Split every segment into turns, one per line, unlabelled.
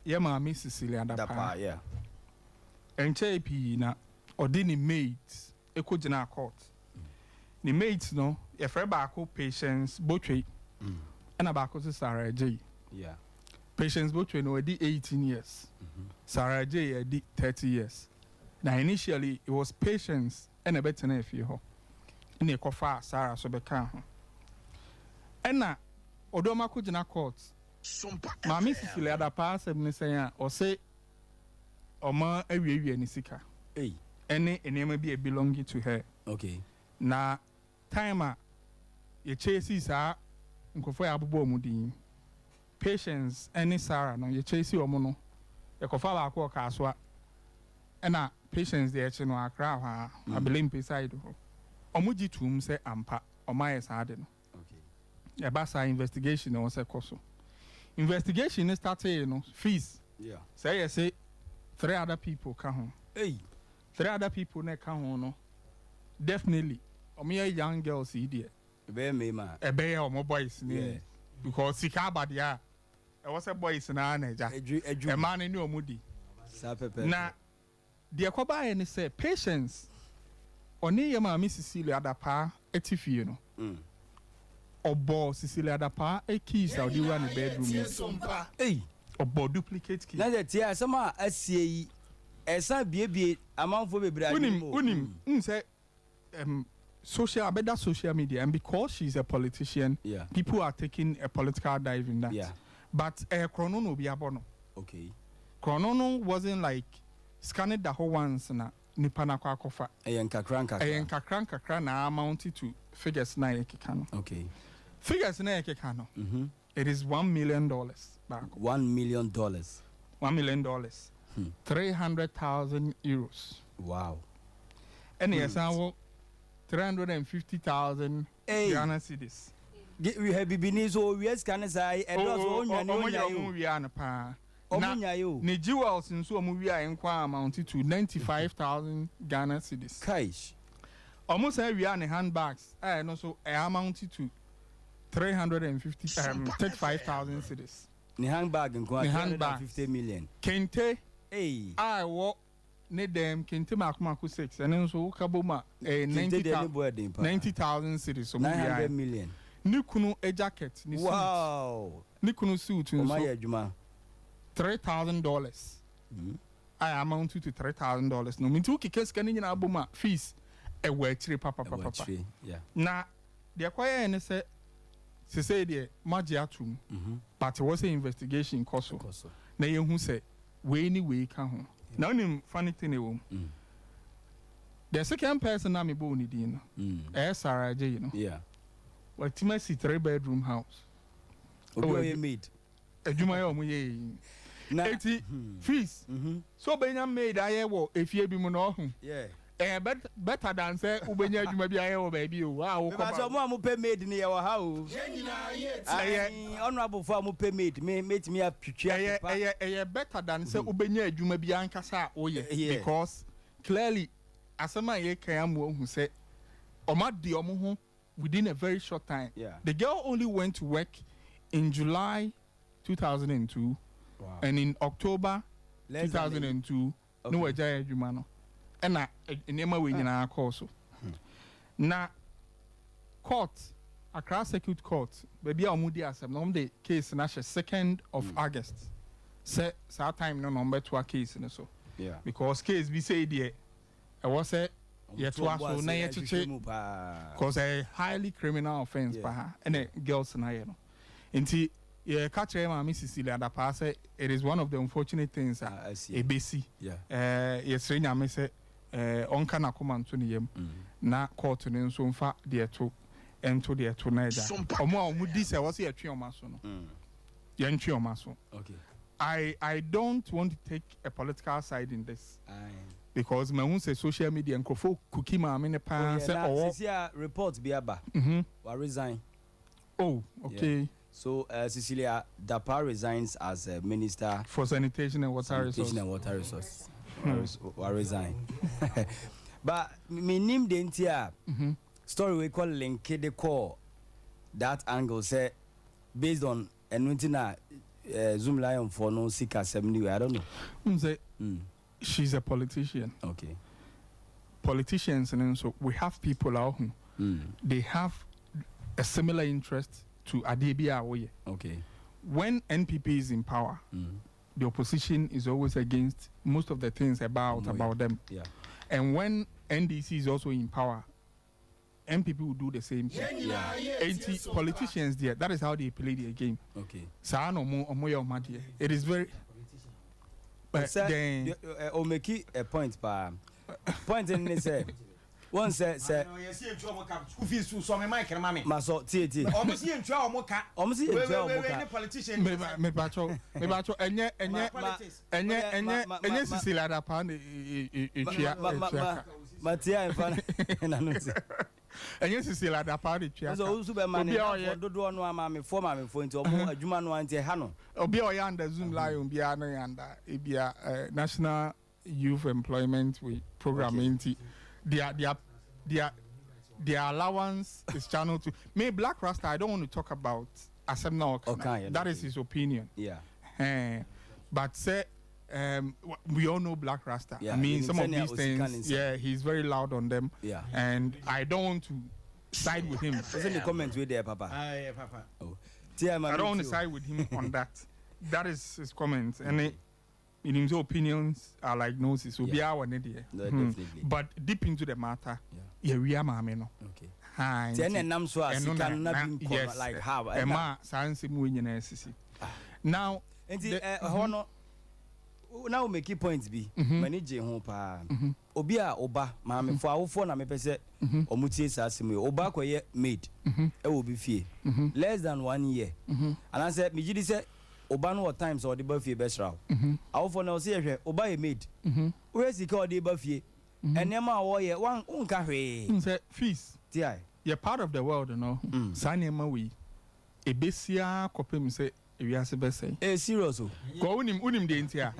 ye maame Cecilia Dapa
yeah
and JP na ordini mates ekojina court ni mates no ye frɛ baako Patience Botwe and baako to Sarah J
yeah
Patience Botwe no edi 18 years Sarah J edi 30 years. Now initially it was Patience and a better na efie ho na ekofa Sarah so beka ho na odoma kojina court
Sompa
maame Cecilia Dapa asem ne sen a o say Oma awie ni sika.
Hey.
Any enema be belonging to her.
Okay.
Na time ye chase sa nkofo ya abubo omudin. Patience any Sarah no ye chase omo no. Ye kofa ba ko kasoa. Na Patience de eche no akra ha abelim beside ho. Omo gitum se ampa oma ye sa de no.
Okay.
Ye ba sa investigation no se koso. Investigation started no fees.
Yeah.
Say ye say 3 other people come home.
Hey.
3 other people ne come home no. Definitely. Omo young girls here.
Ebe me ma.
Ebe omo boys ne. Because sika badia. E was a boys na anaja. E man ni omo di.
Sa pepe.
Na de akoba ye ne say Patience. Oni ye ma Cecilia Dapa etifie no. Obo Cecilia Dapa e keys Saudi one bedroom.
Sompa
Hey.
Obo duplicate key.
Na de tia sama asie yi esa biebie amanfo bebre
unim say social media, and because she's a politician, people are taking a political dive in that.
Yeah.
But Chrono no be abono.
Okay.
Chrono wasn't like scanning the whole ones na nipa na kwa kofa.
Eyen
kakran na amounted to figures na yekeka no.
Okay.
Figures na yekeka no. It is $1 million back.
$1 million.
$1 million. 300,000 euros.
Wow.
And yes, I will 350,000 Ghana cedis.
We have been so we scan say e do so
onya pa. Ni jewels in so movie enquire amounted to 95,000 Ghana cedis.
Kaish.
Almost we are handbags. No so amounted to 35,000 cedis.
Ni handbag enquire
350
million.
Kente.
Hey.
I walk ne dem kente makumaku 6 and then so kaboma 90,000 cedis so
900 million.
Ni kunu a jacket ni suit.
Wow.
Ni kunu suit
so
$3,000. I amounted to $3,000. No, me too kikes can in aboma fees a work tree papa.
Yeah.
Na the acquire and say the magiatum, but it was an investigation coso. Na ye who say we anyway can home. Now him funny thing the second person na me boni din. Sarah J, you know.
Yeah.
Well, Timothy 3-bedroom house.
Oh, made.
A Jumaya Muye. 80 fees. So Benjamin made I will if you be mono.
Yeah.
Better than say Ubenya Jumabia or baby. Wow,
come pay made in our house. Honorable farm pay made made me a picture.
Better than say Ubenya Jumabia Casa. Oh, yeah. Because clearly, as a man, who said, Omad Diomo within a very short time.
Yeah.
The girl only went to work in July 2002. Wow. And in October 2002, no Wajaya Jumano. And I never win in our course. Now, court, Accra Circuit Court, baby, I'm moody as the case in 2nd of August. Say, time no number to a case in so.
Yeah.
Because case be said, yeah, I was a yet was so near to check because a highly criminal offense, and a girls and I know. Until yeah, catch Mrs. Cecilia Dapa say it is one of the unfortunate things
I see.
ABC.
Yeah.
Yes, Rena me say on kana come to niyem na court no so mfa de to ento de to na ja. Omo omudi say was ye twe omaso no. Ye ntwe omaso.
Okay.
I don't want to take a political side in this.
Aye.
Because my own say social media and kofo cookie ma me ne pa say oh
report be aba. Wa resign.
Oh, okay.
Yeah. So Cecilia Dapa resigns as a minister
for sanitation and water
resources. Wa resign. But me name the entire story we call link the call that angle say based on enuntina Zoom Lion for no sick assembly. I don't know.
Say she's a politician.
Okay.
Politicians, and so we have people out who they have a similar interest to Adebia Awoye.
Okay.
When NPP is in power, the opposition is always against most of the things about them.
Yeah.
And when NDC is also in power, NPP will do the same thing. 80 politicians there. That is how they play the game.
Okay.
It is very.
But I'll make it a point, point in this. One said,
Skulfees so my mic and mammy.
Maso T.
Almost in trial mocha.
Almost in
politician.
Me bacho, enye Cecilia da pan
Matia and Fan
enye Cecilia da pan
so Superman do no amame for my phone to adwuma no ante ha no
obi o ya under Zoom Lion bia no yanda ebia National Youth Employment Program inti their allowance is channeled to me. Black Rasta, I don't want to talk about Asemna Okana. That is his opinion.
Yeah.
But say we all know Black Rasta.
Yeah.
I mean, some of these things, he's very loud on them.
Yeah.
And I don't want to side with him.
Isn't the comment with there, Papa?
Yeah, Papa.
Oh.
I don't want to side with him on that. That is his comments. And in his opinions are like noses. So be our idea. But deep into the matter, we are mamma.
Okay.
Hi.
Like how?
Now,
now make it points be manage home pa obia oba maame for awofo na me pese omutie sasem oba koye maid e wo be fie less than 1 year and I said me gidi say oba no times or the ba fie be sraw awofo na o se hwe oba ye maid we sika o de ba fie enema wo ye wan unka hwe
say fees
ti
you're part of the world, you know. Sanema we ebesia kopem say ewiase be say
serious o
ko unim de ntia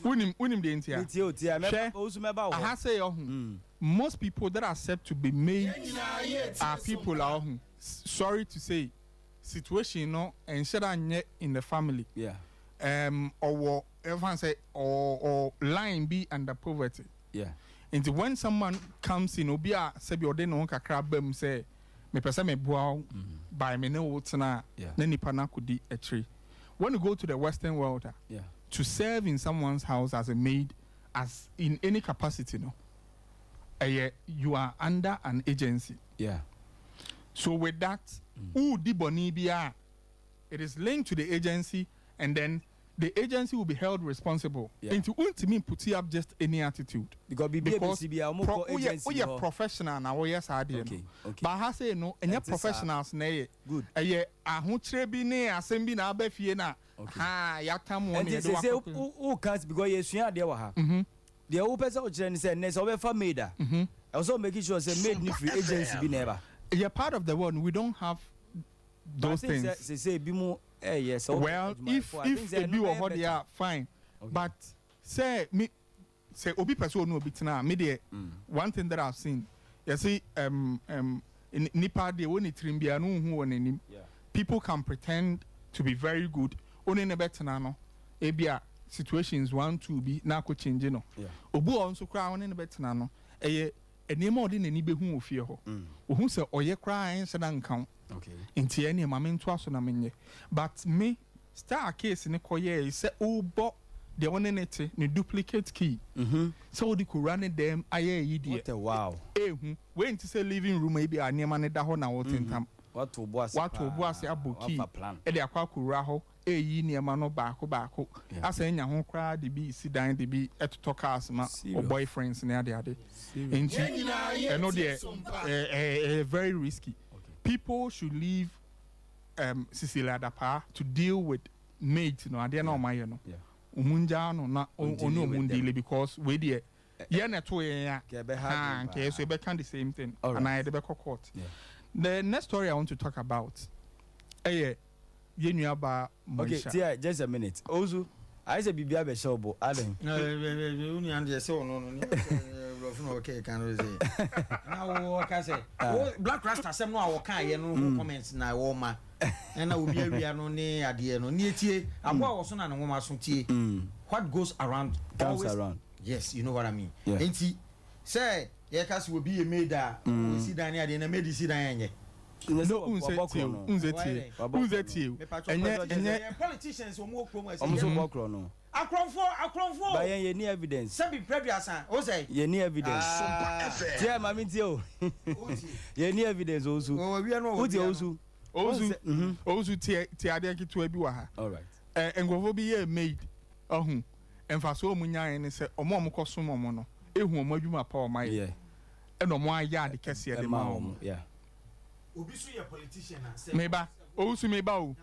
unim de ntia I say most people that are said to be made are people are sorry to say situation no and should in the family or everyone say or line be under poverty and when someone comes in obia sebi ode no kakra bam say me pese me boa by me no wotna na nipa na kudi a tree. When you go to the Western world to serve in someone's house as a maid as in any capacity you are under an agency. So with that it is linked to the agency and then the agency will be held responsible. Into ultimately put up just any attitude. Because we are professional now. We are okay. But I say no, and your professionals nay. Good. A who trebi ne assembly na be fie na. Ha ya tamu
one. And say who can't because you see there wa. The whole person who say next over for maid. Also making sure say maid ni free agency be never.
You're part of the world. We don't have those things.
Say be more. Yes.
Well, if they do what they are fine, but say obi person no bitina me there. One thing that I've seen, you see, in Nipa they when it trimbia no who on any people can pretend to be very good. Only ne betina no, ebia situations 1 2 be na ko change no. Obu on so cry only ne betina no. Enema odi ne ni be hu ofie ho. Ohun se oye cry en se na nkan.
Okay.
Inti any mama nto aso na menye. But me star case ne koye say obo the one nete ne duplicate key. So the run them aye yi
what a wow.
We into say living room maybe anema ne da ho na wotentam.
What to boss
abo key. E de akwa kura ho yi niema no baako asa enya ho kra de bi si dan de bi etoto cars ma or boyfriends ne ade inti eno de very risky. People should leave Cecilia Dapa to deal with maids, no, they are not my no. Umunja no na ono mundile because we there. Yeah, na to okay, so we can the same thing. And I the court. The next story I want to talk about. Okay,
just a minute. Also, I say bibia be show bo Adam.
No, we only and say no. okay, can say. Now, can say, Black Rasta, some no, I can comments now, woman. And I will be a no near idea, no near tea. I was on a woman some tea. What goes around
comes around.
Yes, you know what I mean.
Yeah.
Ain't he? Say, your cast will be a maid that we see down here in a medicine.
No, who's that you?
And politicians will more promos. Akronfo.
By any evidence.
Sabi previous say.
Any evidence. Yeah, mammy too. Any evidence also.
Oh, we are no.
Also, Tiadia to a biwa.
All right.
And go be a maid. Oh, and for so many and say, O mom costume mono. A woman, you my power, my yeah. And no more yard the cassia the mom.
Yeah.
Obisu a politician.
Meba. Also, meba.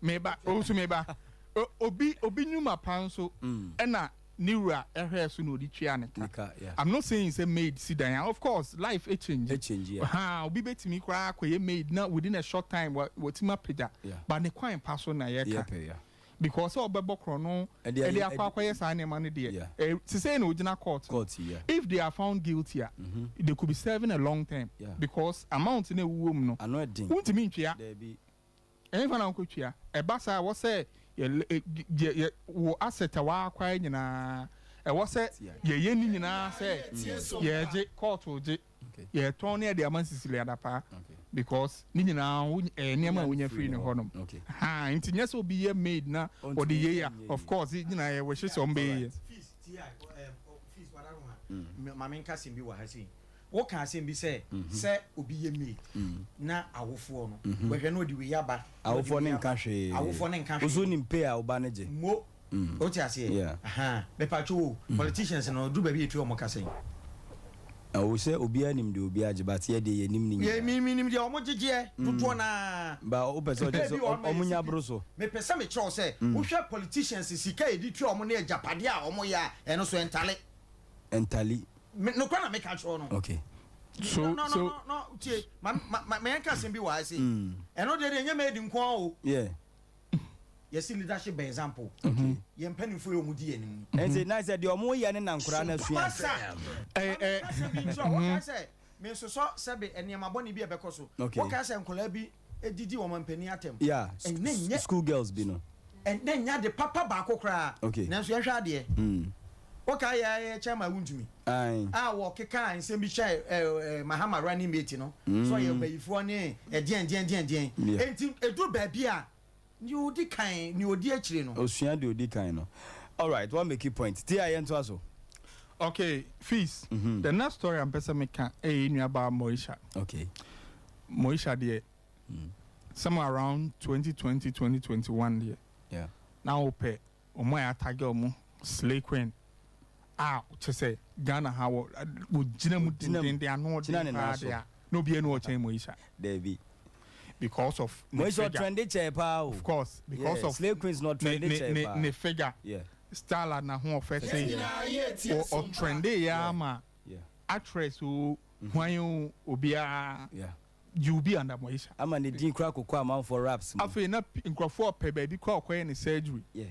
Meba. Also, meba. Obi Numa Panso and Nira Soon the Chianica. I'm not saying it's a maid sit down. Of course, life a change. How be betting me cry made not within a short time what my peda. But the quiet person because all Bebo Chrono and they are quite signing money dear. To say no dinner court. If they are found guilty, they could be serving a long time because amount in a woman. I know it. Won't mean here. Anyone uncle here. A bassa was say. Asset a while crying in a was it? Ye Nina say, ye court will ye Tony the Aman Sicilia because Nina Nema when you're free in the honor. Ha, intimacy will be a maid now or the year. Of course, you know, I wish it's on bay.
Mamma Cassim be what I see. What can I say? Be say, Obi me. Na our phone. We can know the way yaba.
Our phone in country.
Our phone in country.
Soon in pay our banage.
Mo. What I say? Yeah. Aha. The patrol politicians and all do baby to Mocassin.
I will say Obianim do Biaj, but here they name. Yeah,
meaning the Omoji, Dutwana.
But open Omunia Broso.
Me Pesami Cho say, who shall politicians is Sika, the Tromonia, Japadia, Omoya, and also Entale.
Entally.
No, can I make a show?
Okay.
So,
no. My man can't be wise. And no, they made him call.
Yeah.
You see, leadership by example. Okay. You penny for your moody
and say, nice that you're more young and Kurana.
I say, Mr. Sabi and Yamaboni be a becoso. Okay. What can I say, Colabi, a Didi woman penny at him? Yeah. And then
schoolgirls, Bino. And
then you had the Papa Bako cry.
Okay.
Now, so you're dear. What can I chair my wound to me? I walk a car and send me chair, Mahama running meeting, so you'll be for a dien. And a do baby. You decline, you dear Chino.
Ocean do decline. All right, one make you point. Tia and Twazo.
Okay, Fees. The next story I'm person make about Moisha.
Okay.
Moisha, dear. Somewhere around 2020, 2021, dear.
Yeah.
Now, pay. Omoya Tagomo, Slay Queen. To say Ghana how would Jinamu they are not no be no change Moisha.
Debbie.
Because of
Moisha trendy chair
of course, because of
Slave Queen's not trendy
ne figure. Yeah. Style na who first say or trendy yama. Yeah. Actress who when you obia you be under Moisha.
I'm an Edin crack or for raps.
I feel not in Crawford pay baby call any surgery.
Yeah.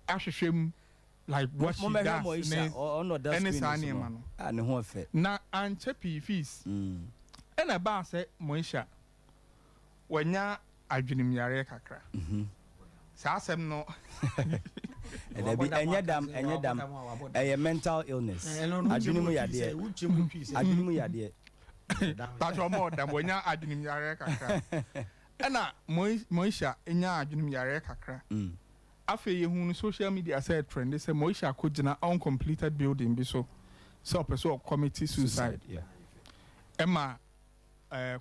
Ashim like what she does any sani man
and who fe
na anche Fees and a bar say Moisha when ya adwenim yare kakra sa asem no
enya dam a mental illness adwenim yade
but more than when ya adwenim yare kakra na Moisha enya adwenim yare kakra after you social media said trend, they say Moisha could na uncompleted building be so person committee suicide.
Yeah.
Emma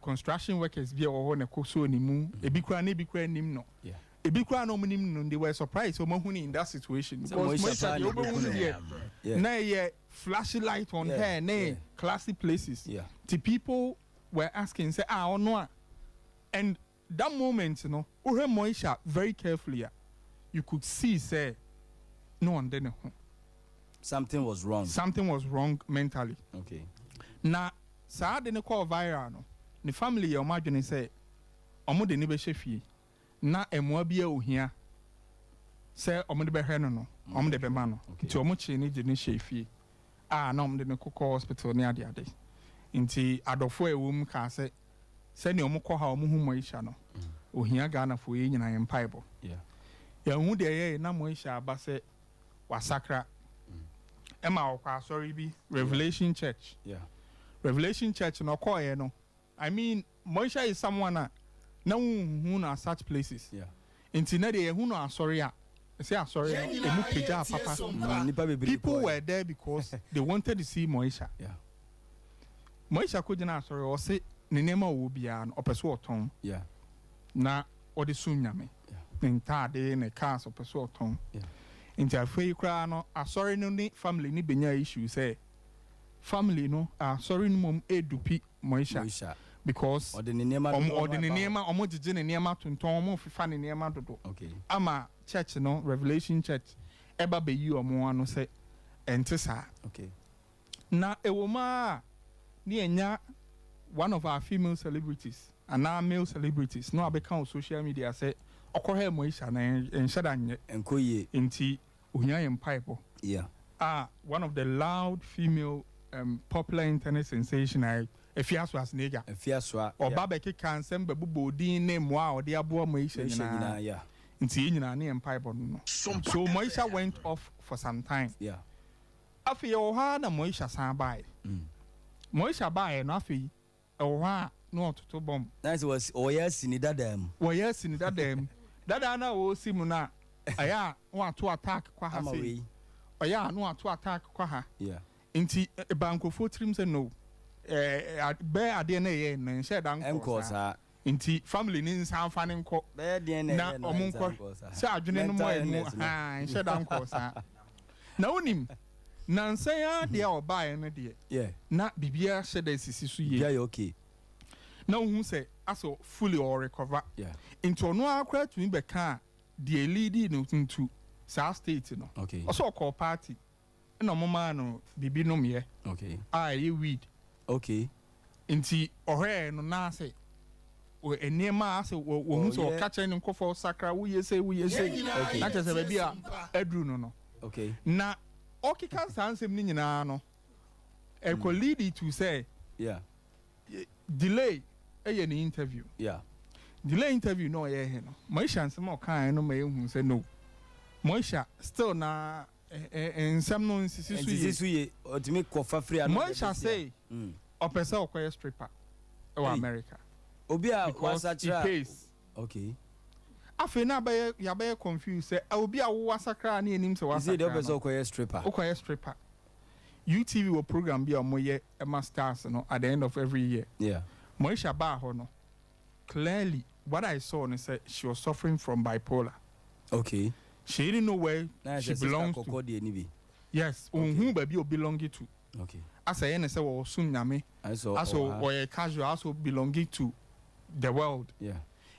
construction workers be or ne so ni mu e bi kra nim no. Yeah. E bi kra no nim no they were surprised so mahuni in that situation because Moisha you be here. Na ye flashing light on her na classy places. Yeah. The people were asking say no and that moment you know Moisha very carefully you could see, say, no one didn't.
Something was wrong.
Something was wrong mentally.
Okay.
Now, sa didn't call viral. No, the family you imagine say, omo de ni be shefi. Na emo bia ohia. Say omo de be hwe no, omo de be ma no. Ti omo chi ni de ni shefi. no mde ne kokɔ hospital ne ade nti adɔfo ewum ka sɛ ne ɔmokɔ ha ɔmo hu Moisha no ohia Ghana fo ye nyina yɛ mpaebɔ ya hu de yɛ na Moisha aba sɛ wasakra ɛma ɔkɔ asɔre bi Revelation Church Revelation Church no kɔ yɛ no I mean Moisha is someone na hu na such places nti na de yɛ hu no asɔre a say sorry emu peja papa people were there because they wanted to see Moisha Moisha ko jina asɔre o say ne nema wo bia no opeso oton na ode sun nyame ntade ne cars opeso oton nti afei kra no asɔre no ni family ni benya issue say family no asɔre no mom edupi Moisha because ode ne nema omo gige ne nema tonton omo fifa ne nema dodo ama church no Revelation Church eba be yi omo ano say ente sa na ewoma ni enya one of our female celebrities and our male celebrities no abeka on social media say okohe Moisha na enshada nye enkoye enti onya yem pipe one of the loud female popular internet sensation Efiaswa as nigga. Efiaswa. Or Babeke can send Babu Dean name wow, the Abu Moisha. Inti nyina ne empire no. So Moisha went off for some time. Afi o ha na Moisha san bai. Moisha bai no afi o ha no to bomb.
That was yes in dadam.
O yes in dadam. Dada na o simu na aya want to attack kwa ha say. Oya no want to attack kwa ha. Inti banko fo trim say no. Be ade na ye na nche dan ko sa nti family ni nsan fa ne nko be de na omunko se adwene no mo emu nche dan ko sa na onim na nsan ya de oba ye no de na bibia hye da sisi so ye
bia okay
na hu se aso fully or recover into no akra to be ka de lead no into sa state no also call party na omoma no bibi no me ye weed Inti ohe no na say o enema ase wo hu so ka che ne nkofo sakra wo ye say na che se ba bia adru no na okika sansem ni nyina no e ko lead to say delay e ni interview delay interview no ye he no Moisha nsem o kan no ma ehun say no Moisha still na ensem no nsisi
ye otimi kofa free and
Moisha say opesa okoye stripper America
obi a wasakra
afi na be ya be confused say obi a wasakra na enim se wasakra
say the opesa okoye stripper
UTV will program be omoye masters no at the end of every year Moisha ba ho no clearly what I saw and say she was suffering from bipolar she didn't know where she belongs to yes who baby belonging to as I say we soon nyame also we casual also belonging to the world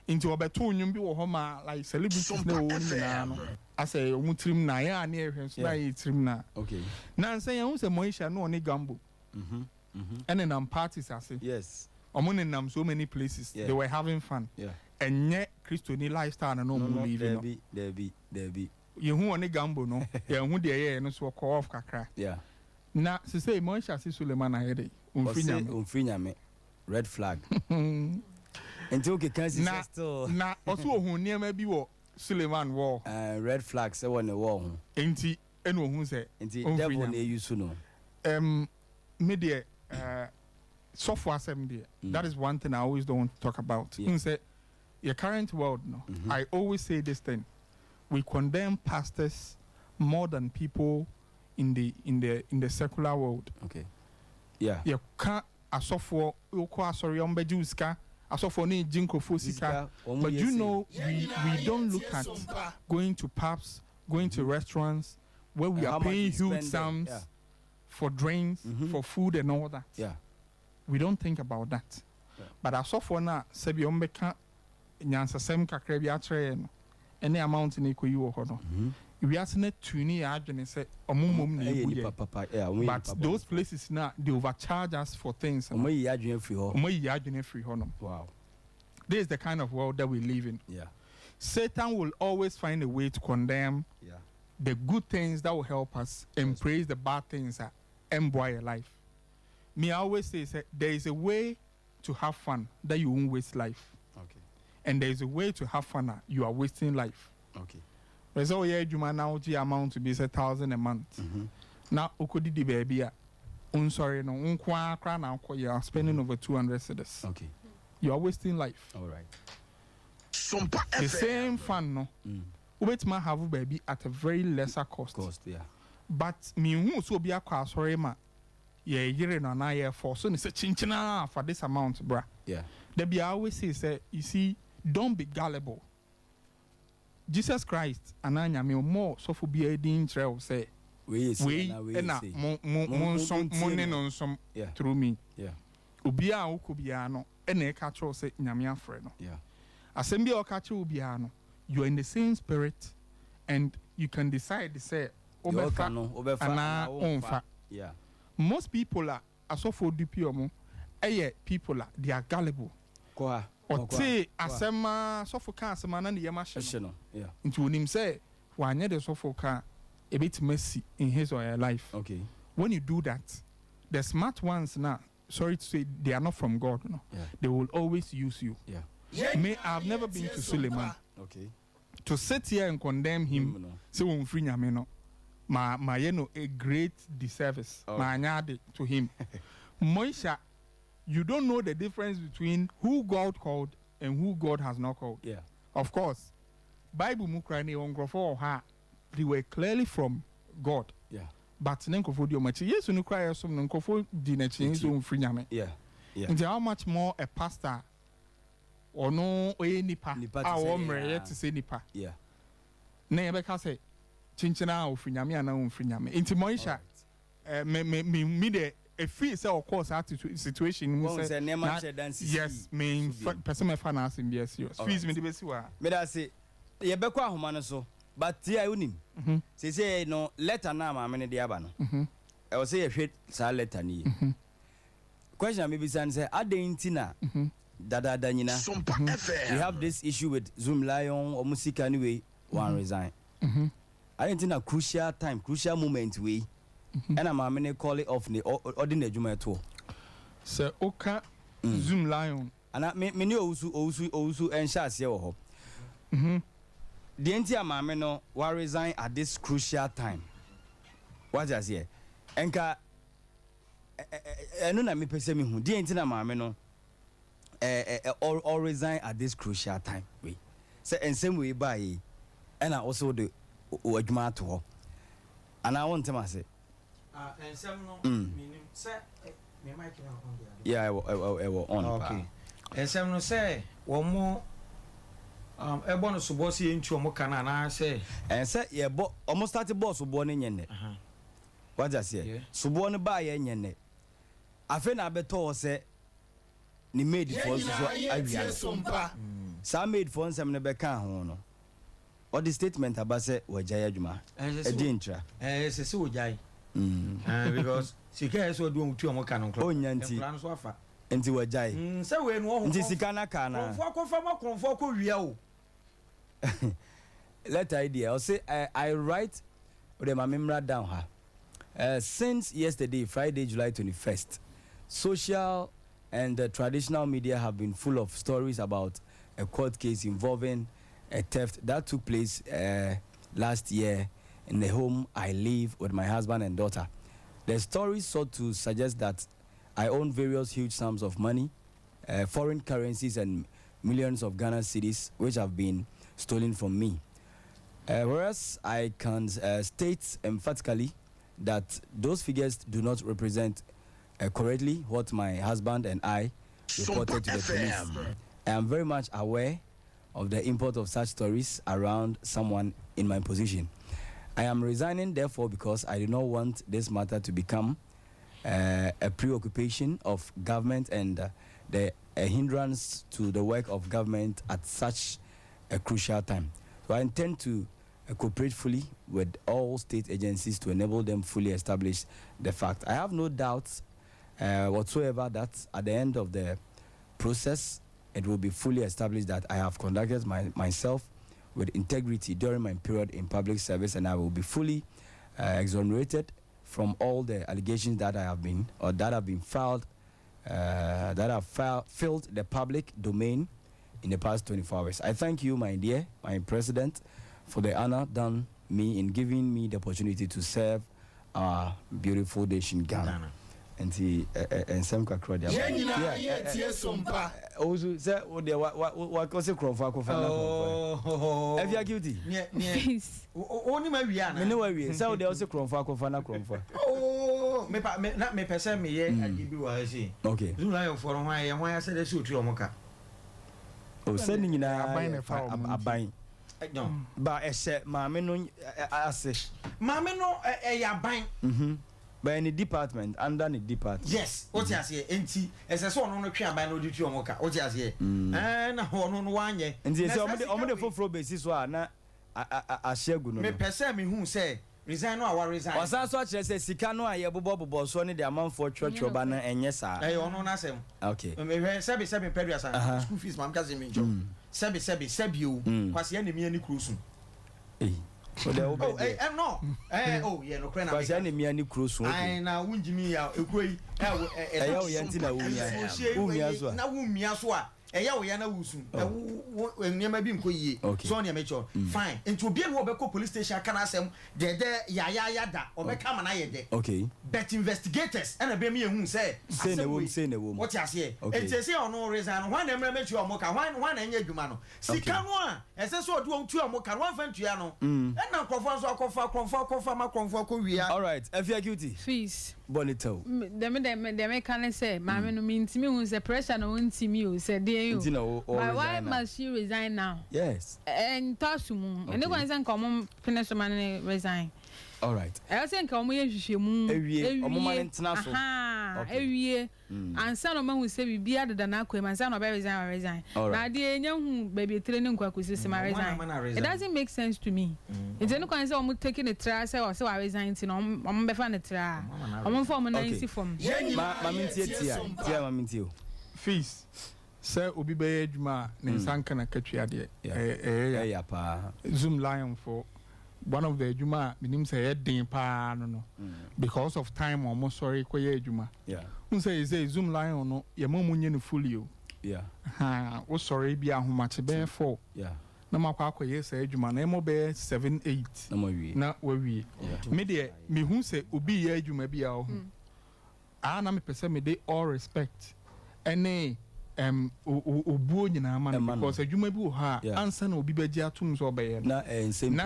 into obeto nyum bi wo ho ma like celebrities na wo nyina no as I mutrim na ya na ehwe so na yitrim na na say you say Moisha no oni gambo and then parties I say omo nam so many places they were having fun and yet Christian lifestyle na no mo living
Debbie
you hu oni gambo no ya hu de ye no so call off kakra na se say Moisha si Suleiman ahede
umfri nyame red flag until okay can see still
na also ohun niam bi wo Suleiman wo
red flag say won the war ho
enti eno ohun say
enti devil na use no
me de software asem there that is one thing I always don't want to talk about say your current world no I always say this thing we condemn pastors more than people in the secular world you can't asofo ukwa sorry ombeji uska asofo ni jinko fosika but you know we don't look at going to pubs going to restaurants where we are paying huge sums for drinks for food and all that we don't think about that but asofo na sebi ombeka nyansasem kakra bi atre no any amount ni koyi wo ho no we are not tuning adwene say omumum na ebuye but those places now they overcharge us for things
omoyi
adwene free ho no
wow
this is the kind of world that we live in Satan will always find a way to condemn the good things that will help us and praise the bad things emboy your life. Me, I always say there is a way to have fun that you won't waste life.
Okay.
And there is a way to have fun that you are wasting life.
Okay.
There's all year Juma now the amount to be 1,000 a month. Now ukodi di baby sorry no unkwa kra na you are spending over 200 cedis.
Okay.
You are wasting life.
All right.
Sompa the same fun no. Wait ma have baby at a very lesser cost.
Yeah.
But me who so be akwa sorry ma year no na year for so ni say chinchina for this amount bra.
Yeah.
There be always say you see don't be gullible. Jesus Christ ananya me more so for be a din trail say we na money no some through me.
Yeah.
Obi a ukobia no na e ka tro say nyame afre no.
Yeah.
Assemble o ka tro obi a no you are in the same spirit and you can decide to say obefa na onfa.
Yeah.
Most people are asofo DP omo people they are gullible.
Kwa
Ote asema sofo ka asema na ne yema hye no.
Yeah.
Nti wonim say wanye de sofo ka a bit messy in his or her life.
Okay.
When you do that, the smart ones now, sorry to say, they are not from God. No, they will always use you.
Yeah.
Me, I've never been to Suleiman.
Okay.
To sit here and condemn him, say we free no, ma a great disservice. Ma anyade to him. Moisha, you don't know the difference between who God called and who God has not called.
Yeah.
Of course, Bible mukrani ongrofo ha. They were clearly from God.
Yeah.
But nenkofo di omachi. Yes, you cry some nenkofo di nechi so free nyame.
Yeah. Yeah.
And how much more a pastor or no nipa omre to say nipa.
Yeah.
Na yebeka say chinchina o free nyame ana o free nyame. Inti moisha me de a free say of course attitude situation we say yes mean person me finance in BS serious. Fees me de be si wa.
Me da say yebekwa ahoma no so. But here you nim. Say no letter na ma me de aba no. I will say a sa letter ni. Question maybe say adenti na dada nyina. We have this issue with Zoom Lion or music anyway one resign. Adenti crucial time, crucial moment we. And I'm me call it off the ordinary juma to.
Sir Oka Zoom Lion.
And I me osu and shas yo. The entire mamma no will resign at this crucial time. What does here? Enka no na me pese me hu. The entire mamma no all resign at this crucial time. We say and same way by and I also the adwuma to ho. And I want to say
and some no meaning say me mic on the
yeah I will on.
Okay. And some no say one more ebo no so boss ye ntu omo kana na say
and say ye bo almost start boss bo ne nyene what just here so bo no ba ye nyene afi na beto say ni made for so awia Sompa sa made for nsem ne be kan ho no or the statement about say wajaya adwuma e di ntra
say say wajai because sika eso do ntu omo kana nkro plan so afa
enti wajai
say we no ho
enti sika na kana
konfo konfo ma konfo ko wia o.
Let idea. I'll say I write with my memory down her. Since yesterday, Friday, July 21st, social and traditional media have been full of stories about a court case involving a theft that took place last year in the home I live with my husband and daughter. The stories sought to suggest that I own various huge sums of money, foreign currencies, and millions of Ghana cedis, which have been stolen from me. Whereas I can state emphatically that those figures do not represent correctly what my husband and I reported to the police. I am very much aware of the import of such stories around someone in my position. I am resigning, therefore, because I do not want this matter to become a preoccupation of government and a hindrance to the work of government at such a crucial time. So I intend to cooperate fully with all state agencies to enable them fully establish the fact. I have no doubts whatsoever that at the end of the process, it will be fully established that I have conducted myself with integrity during my period in public service, and I will be fully exonerated from all the allegations that have been filed, that have filled the public domain in the past 24 hours. I thank you, my dear, my president, for the honor done me in giving me the opportunity to serve our beautiful nation, Ghana. And see, and some kakra dia.
Yeah, Sompa.
Also, sir, what cause Crawford? Oh, have you guilty?
Yes. Only my Rihanna.
Me know where we. So they also Crawford.
Oh, me person me here. I give you what I say.
Okay.
Do I for why I said the suit to Omoka.
Oh, sending in
a
buying. No, but I said, Mamma, no, I say,
Mamma, no, a buying.
By any department, under the department.
Yes, what you say, empty as a son on a crab by no duty or mocha. What you say, and a horn on one year.
And there's only the full basis one. I share good.
Me person me who say, resign or resign.
Was that such as a Sicano? I have Bobo, so the amount for church or banner, and yes, I
don't know.
Okay.
Sabi Pedro, school fees, my cousin, Sabi, you, was the enemy any cruising.
So they
no. Oh, yeah, no, crane.
Was any mere cruise.
I now wouldn't me out a great. Yana Wusun, when near my being Sonia Mitchell. Fine. And to be able to police station, can I say, there, yada, or make come and I de.
Okay.
Bet investigators and a baby who say,
say the woman,
what you say. And say, oh, no reason, one ever met you a mocha, one and your humano. See, come one, as I saw two or mocha, one fan piano. And now,
all right, if you're guilty.
Fees.
Bonito.
The mechanic say, Mamma means me who's the pressure no one see me, said, dear you. Why must she resign now?
Yes.
And Tossum, and no one's uncommon finish man resign.
All right.
I think I'm going to moon every year. And some of them will say, be other than Aqua, my son of resign. Now, dear young baby training quackus, my resign. It doesn't make sense to me. It's no concern taking a trash or so I resign to on Befan a tra. I'm from a nice form.
Fees. Sir, Obi Bayjuma, Ninsankan, and Catria, Zoom Lion for one of the Juma, the name say Edding Pa, no, because of time almost sorry, Quay Juma.
Yeah.
Who says Zoom Lion, no, your mom fool you.
Yeah.
Ha, was sorry, be a who much bear for.
Yeah.
No matter yes, Juma, Nemo bear 7, 8.
No more we.
Not where we. Media, me who say Ubi, you may be our. I am a person, me they all respect. And obuo nyina man because adwuma bi wo ha ansa na obi beji atum so obeye na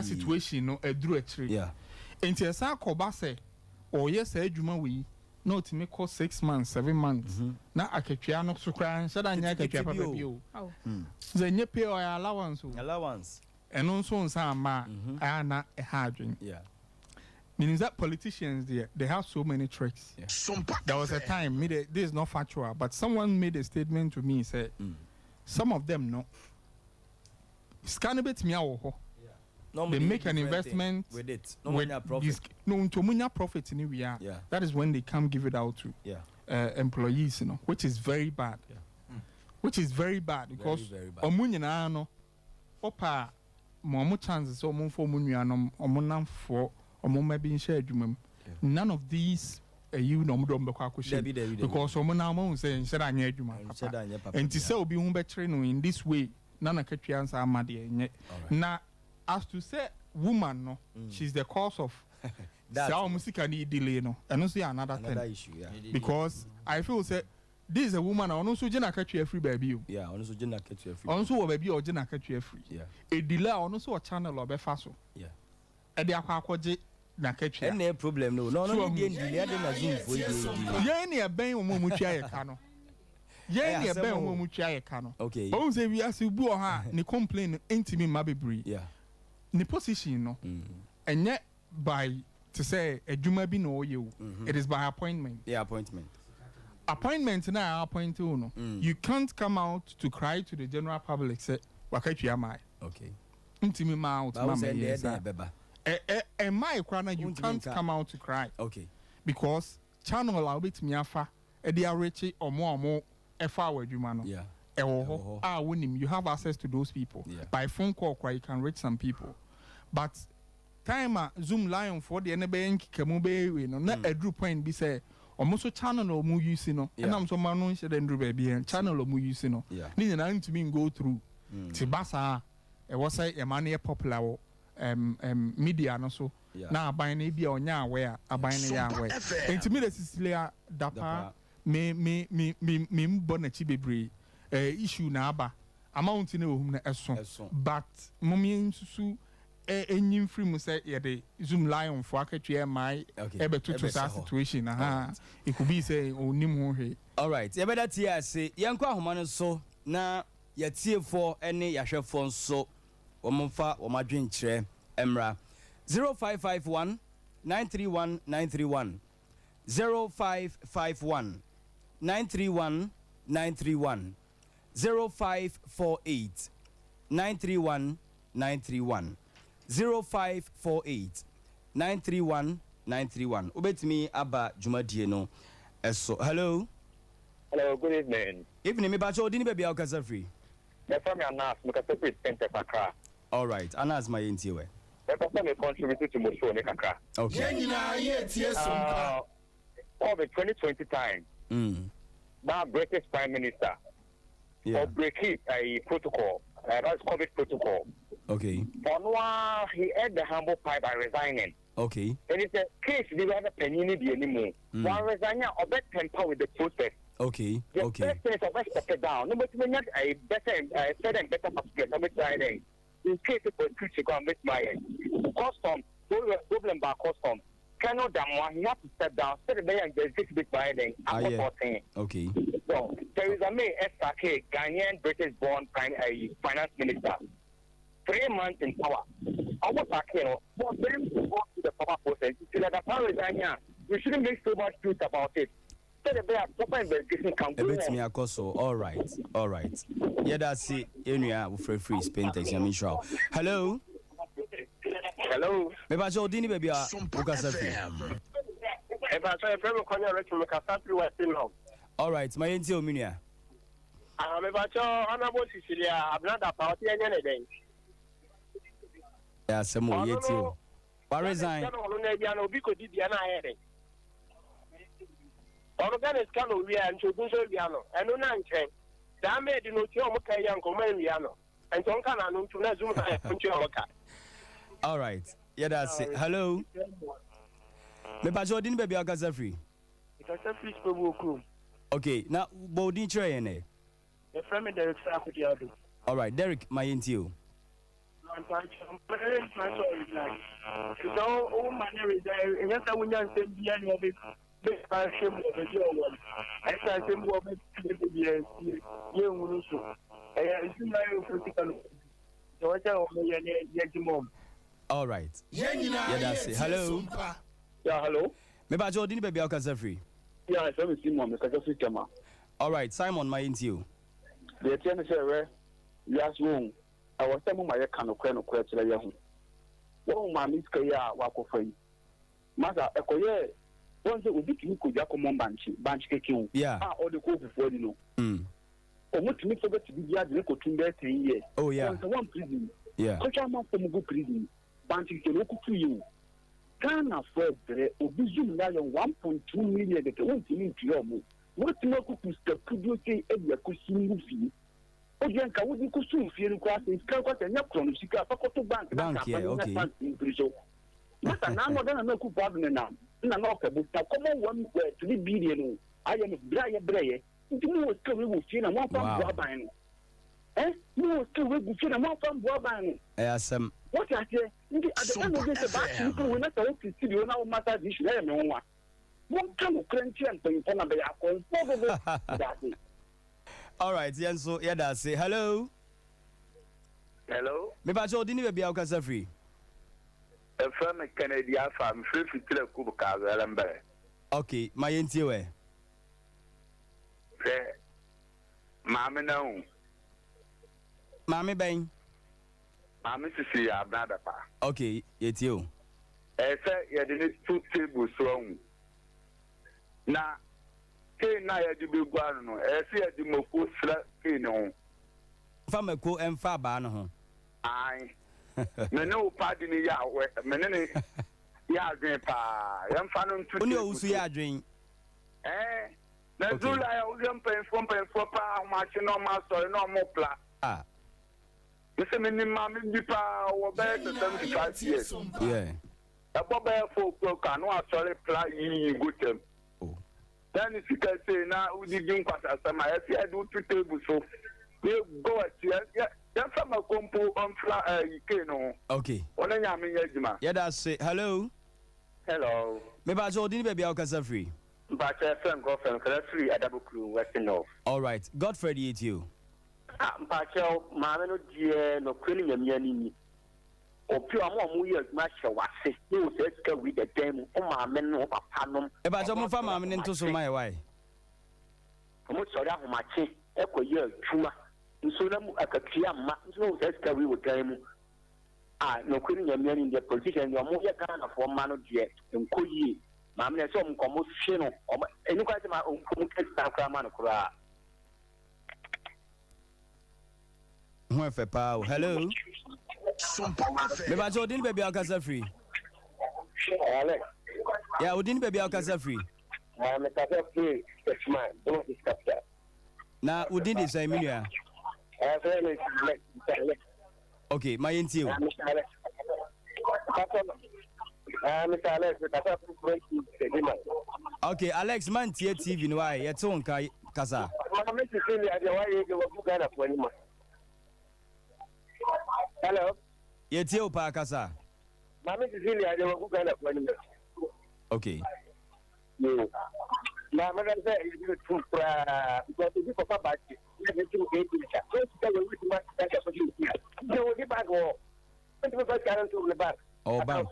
situation no aduru akire
yeah
enti esa akoba se oye sa adwuma we na otimi ko 6 months 7 months na akatwa no so kra nsa da nya akatwa papa bi o ze nye pay or allowance eno nso nsa ama ana e ha adwen
yeah
meaning that politicians they have so many tricks. Yeah. There was a time, this is not factual, but someone made a statement to me, said, some of them, no. Scanabit miawo. They make an investment
with it. No profit.
No profit in we are.
Yeah.
That is when they come give it out to employees, you know, which is very bad. Yeah. Which is very bad because omunyina no opa mo chances omo for omunyana no omo for maybe share none of these you know because someone saying said I need you and to say be in this way none of Katrians are mad now as to say woman no she's the cause of that music and delay no and also another
issue
because I feel say this is a woman also jena catch free baby
also jena catch free
also baby or jena catch free a delay also a channel or be fast e de akwaje na katwa
any problem no dey delay dey na zoom for dey
ye ne ben wo mu twa ye ka no ye ne ben wo mu twa ye ka no
okay
o say we as bu o ha ni complain intimi ma bebre ni position no enye by to say adwuma bi no ye it is by appointment appointment na appoint you no you can't come out to cry to the general public say wakatwa mai
okay
intimi ma out ma me my crana you can't come out to cry
okay
because channel allow bit me afa e dey reach omo efa wadwuma no you have access to those people by phone call you can reach some people but time a Zoom Lion for the NBN Kamu no na a group point be say almost a channel or mu use no and I'm so man said and baby and channel or mu use no need an to mean go through Tibasa it was a money popular media no so now buying a be on ya where a buying a way and to me the Cecilia Dapa me bonnet bebre issue na aba amount in a song but mommy su enyim free mu say ye the Zoom Lion for akatwe my ebe to situation it could be say onim ho he
all right ye better tia say yenko ahoma no so na ye tie for ene yahwefo nso womfa womadwen kire emra 0551 931 931 0551 931 931 0548 931 931 0548 931 931 ubetimi aba jumadie no eso hello
good evening
me bacho odini baby akasa free
the family anas me kasa free center kakra
all right anas my ntiewe
the person contribute to mo show ne kakra
okay
yenina ye tie Sompa
of the 2020 time that British Prime Minister or breaking a protocol that's COVID protocol.
Okay.
On he had the humble pie by resigning.
Okay.
And it's a case we have a penny be anymore. One resigning or bet temper with the process.
Okay.
The process of us step down. No, but we not a better, better and better basket. I'm excited. In case it was critical, I'm with my custom. Problem by custom. Cannot damn one. He has to step down. Step away and get big by then.
Okay.
So there is a May SK Ghanaian British born finance minister. 3 months in power. I was talking for them to go to the power process. We shouldn't make so much truth about it.
All right. Yeah, that's it. We're free Spain text. Hello.
Hello.
Maybe I told Dini baby. All right, my auntie Ominia. Yeah, some more yet you. But resign.
Organic canoe, we are introducing Viano, and no nine train. That made no Tiomoka Yanko Viano, and Tonkana to Zoom.
All right, yeah, that's it. Hello. Maybe I told Dini baby Agasa free.
It's a free school.
Okay, now Bodin train.
The friend Derek Safi.
All right, Derek, my into.
I'm very like it's all manner is there. And yes, I will not say the end of it. I shame of the job. I can't say more than you will also. It's not critical. So I tell you, mom.
All right. Yeah, that's it. Hello.
Yeah, hello.
Maybe I told you baby Alcasa free.
Yeah, I saw Simon, Mr. Sistema.
All right, Simon, my into.
The attorney said, yes, room. I was telling my kind of question. Oh, my Miss Kaya, Wako Free. Mother, a coyer. Once it would be to Jacomo Banch King.
Yeah.
Or the court before you know. Or what to me forget to be the other to 3 years.
Oh, yeah.
One prison.
Yeah.
Coach, I'm not from a good prison. Banch can look to you. Ghana first, Obizum Lion 1.2 million that won't mean to your move. What to know to step could you say every question fee? Oh, Yanka, would you consume fearing classes, Calcutta, and Yakron, Sika, Pacoto Bank,
yeah, okay.
But I'm not going to know now. I'm not about common 1 3 billion. I am Brian Bray. You know, still we will see and 1 from Bobbine. You still we will see and 1 from Bobbine.
Yes,
what I say, at the end of this, about people will not want to see you now matter this. One kind of crunchy and paying for the
all right, yeah, so yeah, that's it. Hello.
Hello.
Maybe I told you baby Alcasa free.
A firm Canadian farm, free to Kubuka,
okay, my into
Mamma no.
Mammy Bang.
Mamma to see our brother.
Okay, it's you.
I said, you didn't 2 tables wrong. Now, na ya di be gwa no e se ya di moko sra ke no
fa mako em fa ba no ho
ai Me no party ni ya we me ne ya adwen pa. Yam fa no ntu.
Oni o su ya adwen.
Na July o yam pen for pa ma chi no ma so no mo pla.
Ah.
Ese me ni ma me bi pa wo be 75 years.
Yeah.
Abo be for ka no asori pla yi gutem.
Oh.
Then if you can say now we did kwata sama I see I do two tables so we go at yeah some compo on no.
Okay.
Ona nya me yejima.
Yeah, that's it. Hello.
Hello.
Me ba jo din baby Alcasa free.
But friend go friend free at double crew Western North.
All right. Godfrey eat you.
Mpacho ma me no die no kweli nyamia ni. Opi amu ye ma hye wase. No se ska we the dem o ma me no papa nom.
E ba jo mo fa ma me nto so mai why?
Omo sori ahomache ekoye atuma. Nso na mu akatua ma nso se ska we wo dan mu. No kweli nyamia ni the politician no mo ye kana for ma no die enkoyi. Ma me se om komo hye no. Enu kwa se ma om komo kesa kwa ma no kura.
Hello. Me ba jo din baby Alcasa free.
Alex.
Yeah, udin baby Alcasa free.
Me Alcasa free. Yes man. Don't discuss that.
Na udin is a minua. Okay, my intio. Okay, Alex man tie TV no why yet on kai kasa.
Hello.
Yet you pa kasa.
Mama Cecilia they were going to
Okay.
No. Now I'm going to say you to because you papa back. Let me to get it. Just tell you what that for you. You will get back or people can't to the back.
Oh, back.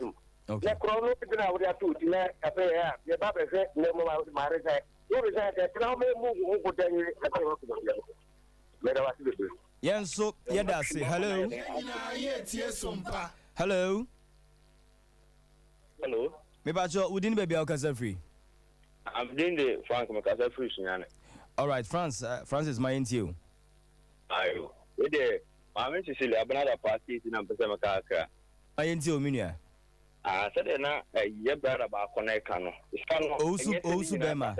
Okay.
Na chrono na we are to na cafe ya. Your baba say no more marriage. You resign that now me move go down here.
Yes, so yeah, that's it. Hello. Hello.
Hello.
Me ba jo udin baby Alcasa free.
I'm doing the Frank Macasa free.
All right, Francis, my intio.
Ayo. We there. I'm in Sicily. I'm another party in Ampesa Macaka.
My intio minia.
Said na ye brother ba connect no.
Osu bema.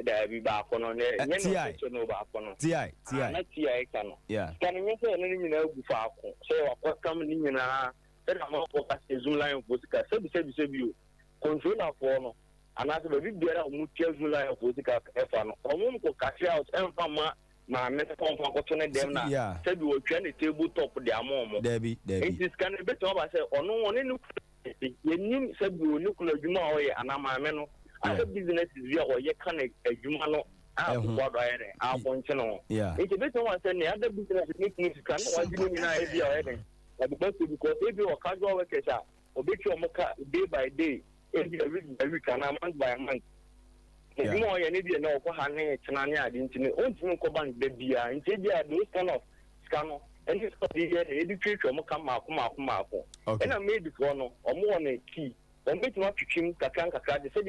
There be ba kono ne.
TI.
No ba kono.
TI.
Na TI kano.
Yeah.
Can you say no ni na gu fa ko. So wa come ni na. Said am ko ka zoom line for sika. Sebi o. Controller for no. Anase be biara o mu tia zoom line for sika efa no. Omo ko cash out emfa ma me ko ko to ne dem na. Sebi o twa ne table top de amomo.
Debi.
It is can be to ba say ono woni no. Yenim sebi o ni kula djuma o ye anama me no. As a business is via or ye can a jumano what I am no.
Yeah.
It's a bit of one thing, other business need to come or in idea. Like because if you are casual workers or bet your mocha day by day, every can a month by a month. You know, you need to know for Hane, Chanania, didn't own Coban, baby, and those kind of scannel. And it's got the education, Mako. And I made it one or more on a key. On bit not to him, Kakan Kaka, they said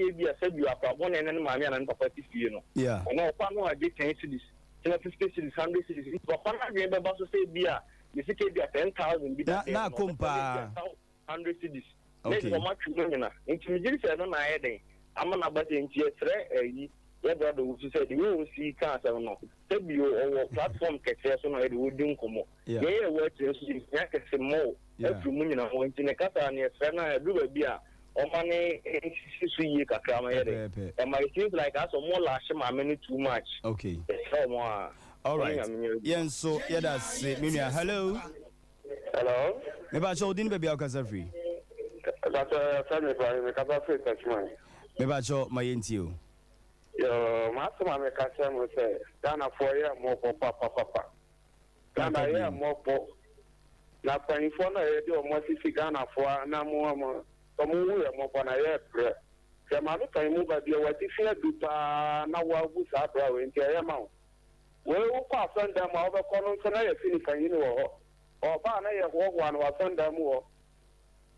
you are from one and mammy and papa, you know.
Yeah.
And now, Pano, I get 10 cities, 50 cities, 100 cities. If Papa, I remember to say, beer, you see, 10,000, now, 100 cities. Okay. How much you know? Intimidation, I don't know. I'm not about to interest, yeah, brother, who said, you will see cars, I don't know. Tell you or platform, Caxation, or the wooden como. Yeah, what you see, more. Every moon, I went in a casa and a friend, I do a beer. Or money, and my things like us or more last time, I mean too much.
Okay.
All
right. Yeah, so yeah, that's it. Minia, hello.
Hello.
Maybe I showed in baby Alcasa free.
That's a family for me, because
maybe I showed my intio.
Yo, master, my cousin will say, Dana for you more for papa. Dana, yeah, more for. Na panyinfo na yedi o mo sisi Ghana fo na mo wu e mo na ye pre se ma no kan mu ba bi o wati fi dupa na wa gu sa bra we ntia ye ma we wo kwa sanda ma o be kono nso na ye fini kan yin wo o ba na ye wo wa na wa sanda mu wo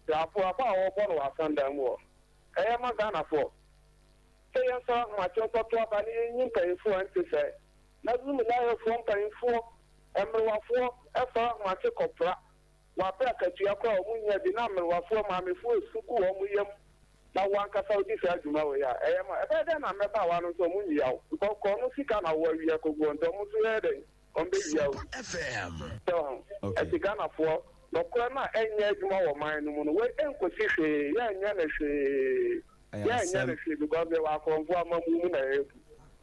ya fo ba wo bo na wa sanda mu wo e ma Ghana fo se ye so ma cho to ba ni yin kan fo an ti se na zu mi na ye fo kan fo e mo wa fo e fa ma ti kopra wapɛ akatua kɔ a ɔmo nya bi na mmerɛwafoɔ maamefoɔ esuku ɔmo yam na wankasa odi saa adwuma wɔ yɛ a ɛyɛ ma ɛbɛyɛ dɛ na mmɛba awa no nso ɔmo nyi yaw because kɔ ɔno sika na wɔ awia koguo nti ɔmo nso yɛ dɛ ɔmo bɛwia wo so ɛti ghanafoɔ nɔkora na ɛnyɛ adwuma wɔ man no mu no wei ɛnkosi hwee yɛnyɛ no hwee yɛnyɛ no hwee because ɛwɔ akɔnfo amamu mu na ɛyɛ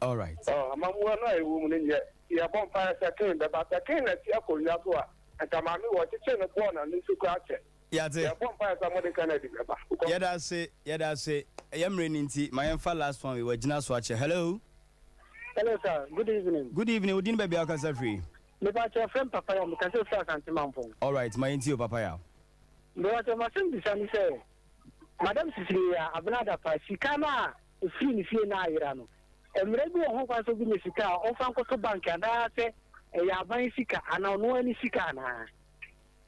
all right
amamu no a ɛwɔ mu no nyɛ yɛbɔ mpa sɛ ken bɛba sɛ ken na ti akonnwa so a nka maame wɔ kyekyere no bɔɔ na ne nso kɔ akyɛ yɛbɔ mpa sɛ mode ka no adi bɛba
yɛda se yɛmmerɛ no nti ma yɛmfa last one we wagyina so akyɛ hello
sir good evening
wodin baabi a wokasa firi
mebakyɛ frɛm papaya mekasɛ firi asantemampɔn
all right ma yɛnti o papaya
mebakyɛ masɛm bisa ne sɛ madam sisiri a abenada pa sika no a ɛfiri ne fie no ayera no mmerɛ bi wɔ ho kwan sɛ bi ne sika a ɔmfa nkɔto bank anaa sɛ ɛyɛ aban sika anaa ɔno ani sika anaa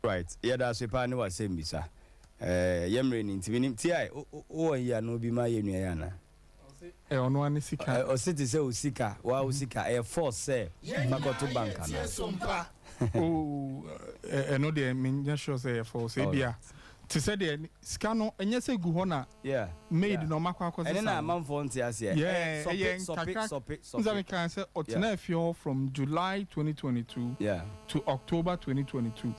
right yɛda so paa ne wasɛm bisa yɛmmerɛ no nti menim ti a wowɔ yi a no bi ma yɛ nnua yɛ anaa
ɔno ani sika
ɔse te sɛ wo sika wa wo sika ɛyɛ force sɛ makɔto bank anaa
ɛno deɛ menyɛ sure sɛ ɛyɛ force ebia te sɛ deɛ sika no ɛnyɛ sɛ gu hɔ na made na ɔmakɔ akɔ sɛ
ɛne na amanfoɔ nte aseɛ
ɛyɛ nkakra nsa meka sɛ ɔtena afie hɔ from July 2022 to October 2022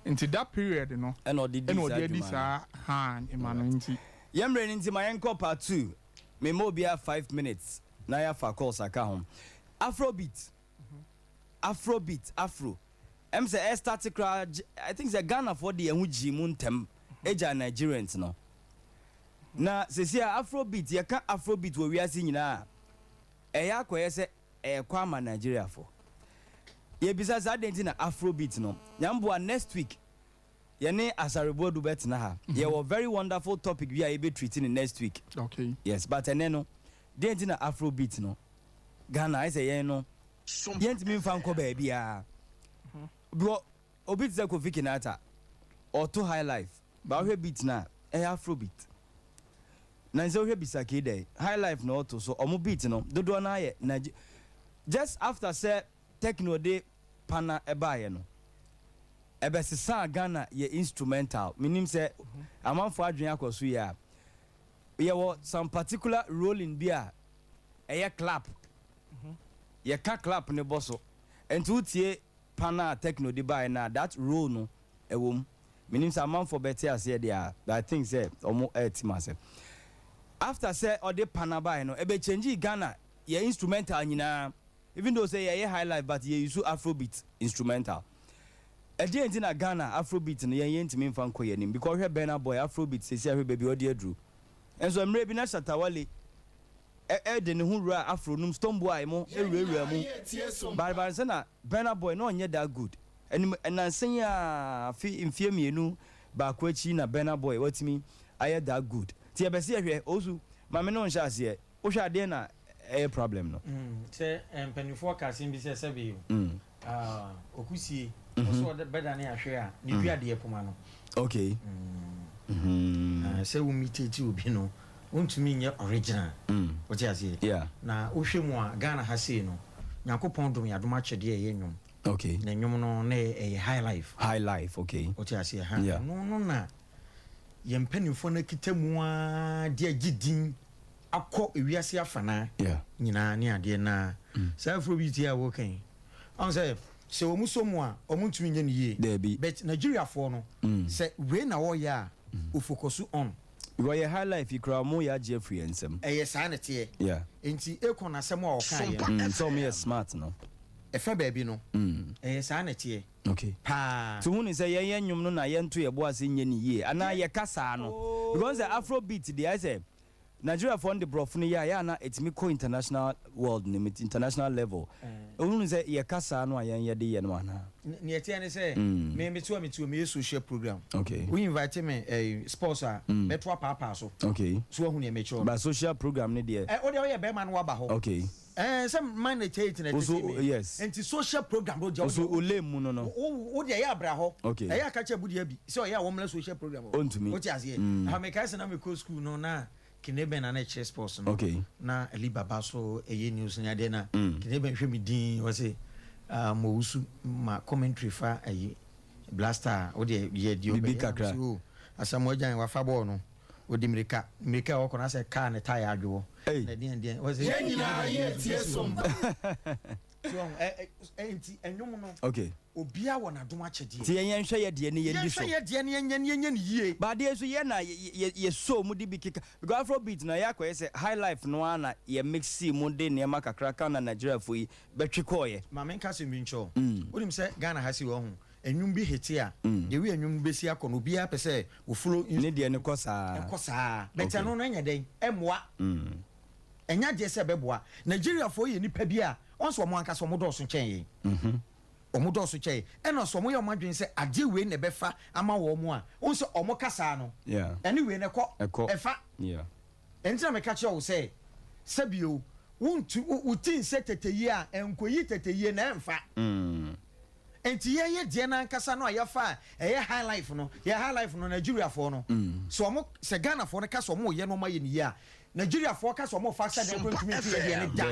nti that period no ɛna ɔde di saa han ɛma no nti
yɛmmerɛ no nti ma yɛnkɔ part 2 mema obia 5 minutes na yɛafa calls aka ho afrobeat afro ɛm sɛ ɛstarte kora I think sɛ Ghanafoɔ de ɛho gyii mu ntɛm ɛgya Nigerians no na sɛsi a afrobeat yɛka afrobeat wɔ wiase nyinaa ɛyɛ akɔyɛ sɛ ɛyɛkɔ ama Nigeriafoɔ yɛbisa saa dɛn nti na afrobeat no nyamboa next week yɛne asarebodu bɛtena ha yɛwɔ very wonderful topic bi a yɛbɛtreat no next week
okay
yes but ɛnɛ no dɛn nti na afrobeat no Ghana ɛsɛ yɛn no yɛntumi mfa nkɔ baabiaa obi te sɛ Kofi Kinata ɔto high life ba wohwɛ beat na ɛyɛ afrobeat na nsɛ wohwɛ Bisaki dɛ high life na ɔto so ɔmo beat no dodoɔ no ayɛ just after sɛ techno de pana ɛbaeɛ no ɛbɛsesa Ghana yɛ instrumental menim sɛ amanfoɔ adwene akɔ so yɛ a yɛwɔ some particular rolling bi a ɛyɛ clap yɛka clap ne bɔ so ɛnti wotie pana techno de baeɛ na that role no ɛwɔ mu menim sɛ amanfoɔ bɛte aseɛ deɛ I think sɛ ɔmo ɛtim asɛ after sɛ ɔde pana baeɛ no ɛbɛkyɛngye Ghana yɛ instrumental nyinaa even though sɛ yɛyɛ high life but yɛ use afrobeat instrumental ɛdeɛ nti na Ghana afrobeat no yɛn ntimi mfa nkɔ yɛnim because hwɛ Burna Boy afrobeat sɛsi ahwɛ baabi ɔde aduru ɛnso mmerɛ bi na Shatawale ɛde ne ho wura afro num Stonebwoy mo ɛwurawura mu barbar sɛ na Burna Boy no ɔnyɛ that good ɛnansen a mfie mmienu baako akyi na Burna Boy watimi ayɛ that good ti yɛbɛsi ahwɛ osu maame no nhyɛ aseɛ wohwɛ adeɛ na ɛyɛ problem no
sɛ mpanimfoɔ kasen bi sɛ sɛbe okusie ɔso bɛda ne ahwɛ a ne duadeɛ poma no
okay
sɛ wo miteti obi no wontumi nyɛ original wote aseɛ na wohwɛ mu a Ghana ha sei no Nyankopɔn dom yɛadom akyɛdeɛ ɛyɛ nnwom
okay
na nnwom no na ɛyɛ high life
okay
wote aseɛ ha no na yɛn mpanimfoɔ no kita mu a de agye din akɔ ewiase afana nyinaa ne adeɛ na saa afrobeat a wɔkan ɔn sɛ wɔn so mu a wɔn ntumi nyɛ ne yie but Nigeriafoɔ no sɛ wei na wɔyɛ a ofokosu on
wɔyɛ high life ikura mo yɛ agye afiri nsɛm
ɛyɛ saa ne teɛ nti ekɔ n'asɛm a ɔka
yɛ sɛ ɔmo yɛ smart no
ɛfɛ baabi no ɛyɛ saa ne teɛ
okay paa to hu ne sɛ yɛyɛ nnwom no na yɛnto yɛ bo ase nyɛ ne yie anaa yɛka saa no because the afrobeat deɛ ayɛ sɛ Nigeria for the brofo no ya na etimi ko international world ni international level onu say ye kasa no ayen ye de ye no ana
ne etia ne say me me social program
okay
we invite me a sponsor metro papa so
okay
so hu ne me cho
ba social program ne de
o de ye be man wa ba ho
okay
some man na chat na
yes
and social program do jo
so ole mu no
o de ya bra ho
okay
ya ka cha budi abi so ya wo mla social program
o ntumi
o ti ase ha me ka se na me ko school no na kinebe na na chess sports no
okay
na Ali Baba so eye news na de na kinebe hwe me din wo se mo usu ma commentary fa ayi blaster o de ye di
obi kakra
asamo jan wa fa ball no o di mirika o kono say car ne tire adwo na den o say
nyina ye tie som
so enti enwom no
okay
obia wɔ na dom akyɛdeɛ
ti yɛn hwɛ yɛ deɛ ne yɛ di so
yɛn hwɛ yɛ deɛ ne yɛn ne yie
ba deɛ so yɛ na yɛ so mu di bi kika because afrobeat na yɛ akɔyɛ sɛ high life no ana yɛ mixi mu de nneɛma kakra ka na Nigeria fo yi bɛtwe kɔɔyɛ
ma menka sɛ minkyɛ wonim sɛ Ghana ha si wɔ ho enwum bi hete a de wi enwum besi akɔ no bia pɛ sɛ wo follow
ne deɛ ne kɔ saa
bɛtɛ no no nyɛ den ɛmoa ɛnya deɛ sɛ bɛboa Nigeria fo yɛ nipa bi a ɔnso ɔmo ankasa ɔmo dɔɔso kyɛn yɛ ɔmo dɔɔso kyɛn ɛna so ɔmo yɛ ɔmo adwene sɛ ade wei na ɛbɛfa ama wɔ ɔmo a ɔnso ɔmo kasa no ɛne wei na ɛkɔ ɛfa ɛntina meka kyerɛ wo sɛ sɛbio wotin sɛ teteyie a ɛnkoyi teteyie na ɛmfa enti yɛyɛ deɛ na ankasa no a yɛfa ɛyɛ high life no Nigeria fo no so ɔmo sɛ Ghana fo no kasa ɔmo yɛ no ma yɛ ne yie a Nigeria fo kasa ɔmo fa sɛ de ntumi ntu yɛ deɛ ne da